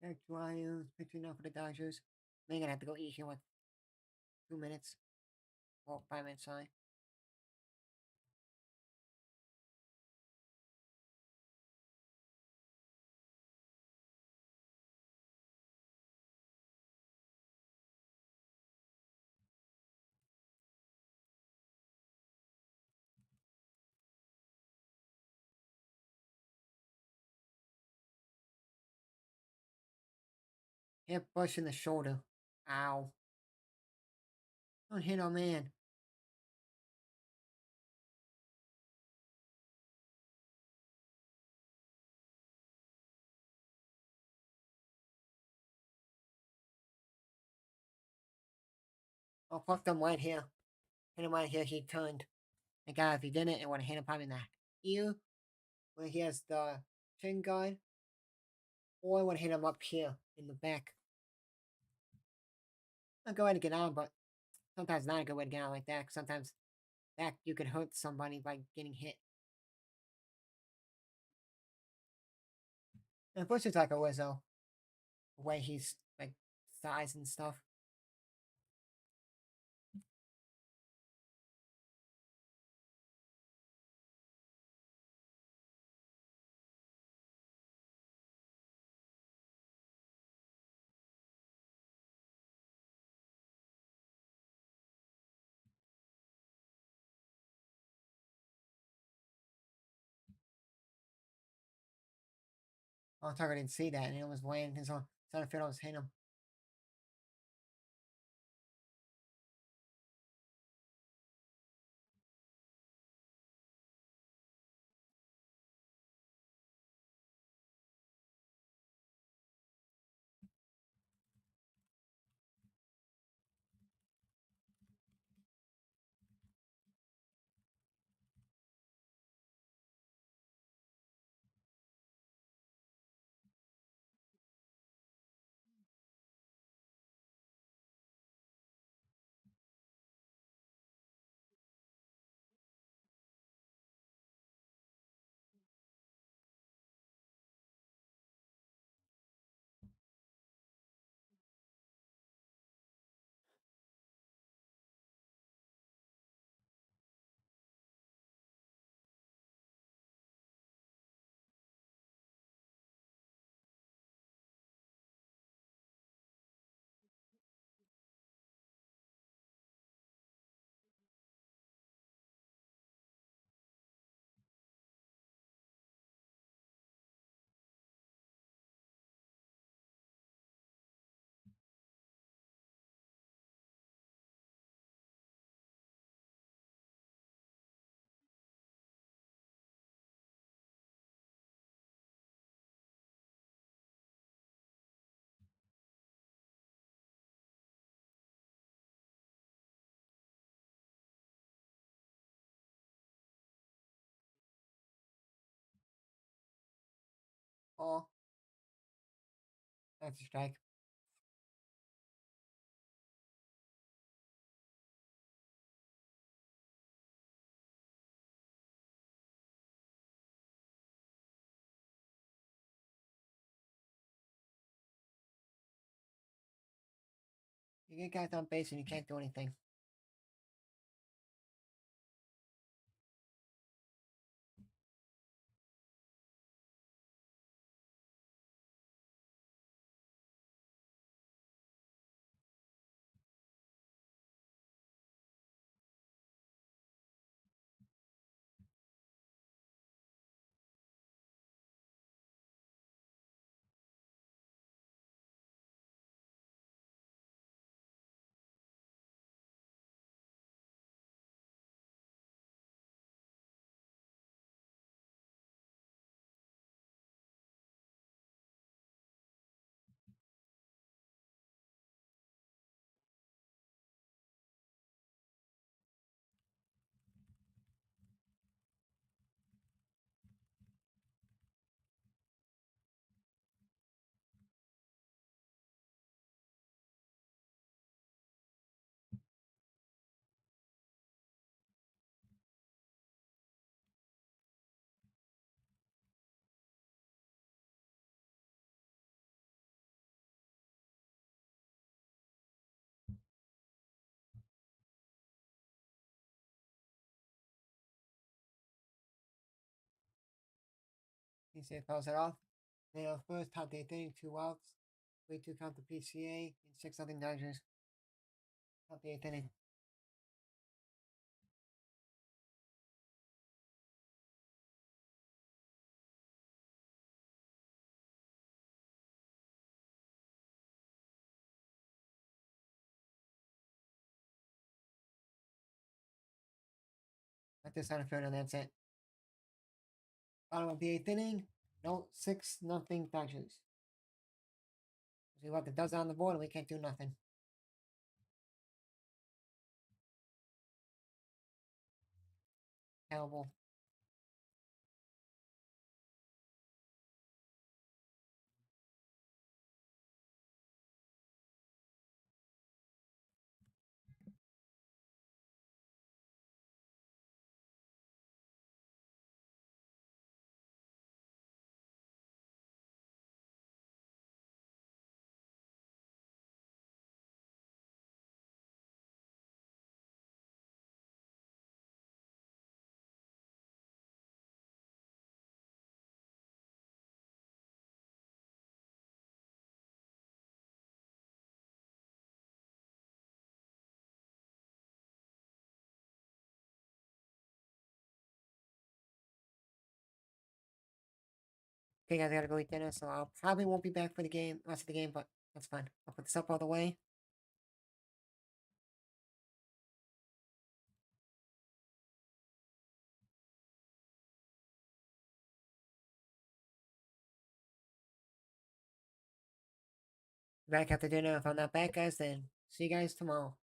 Eric Dryers pitching now for the Dodgers. They're gonna have to go eat here with 2 minutes. Well, 5 minutes, sorry. Hit Bush in the shoulder. Ow. Don't hit our man. Oh, fuck them right here. Hit him right here. He turned. The guy, if he didn't, it would have hit him probably in the ear, where he has the chin guard, or I want to hit him up here in the back. I'll go ahead and get on, but sometimes not a good way to get on like that. 'Cause sometimes that you could hurt somebody by getting hit. And plus, it's like a Wizzo, the way he's like size and stuff. Oh, Tucker didn't see that, and it was laying his own center field was hitting him. Oh, that's a strike. You get guys on base and you can't do anything. PCA fouls it off. They are first, top the eighth inning, 2 outs. 3-2 count the PCA, and 6-0 Dodgers. Top the eighth inning. At the center field, and that's it. Bottom of the eighth inning, no 6-0 Dodgers. See what the does on the board, and we can't do nothing. Terrible. Okay, guys, I gotta go eat dinner, so I'll probably won't be back for the game, rest of the game, but that's fine. I'll put this up all the way. Back after dinner. If I'm not back, guys, then see you guys tomorrow.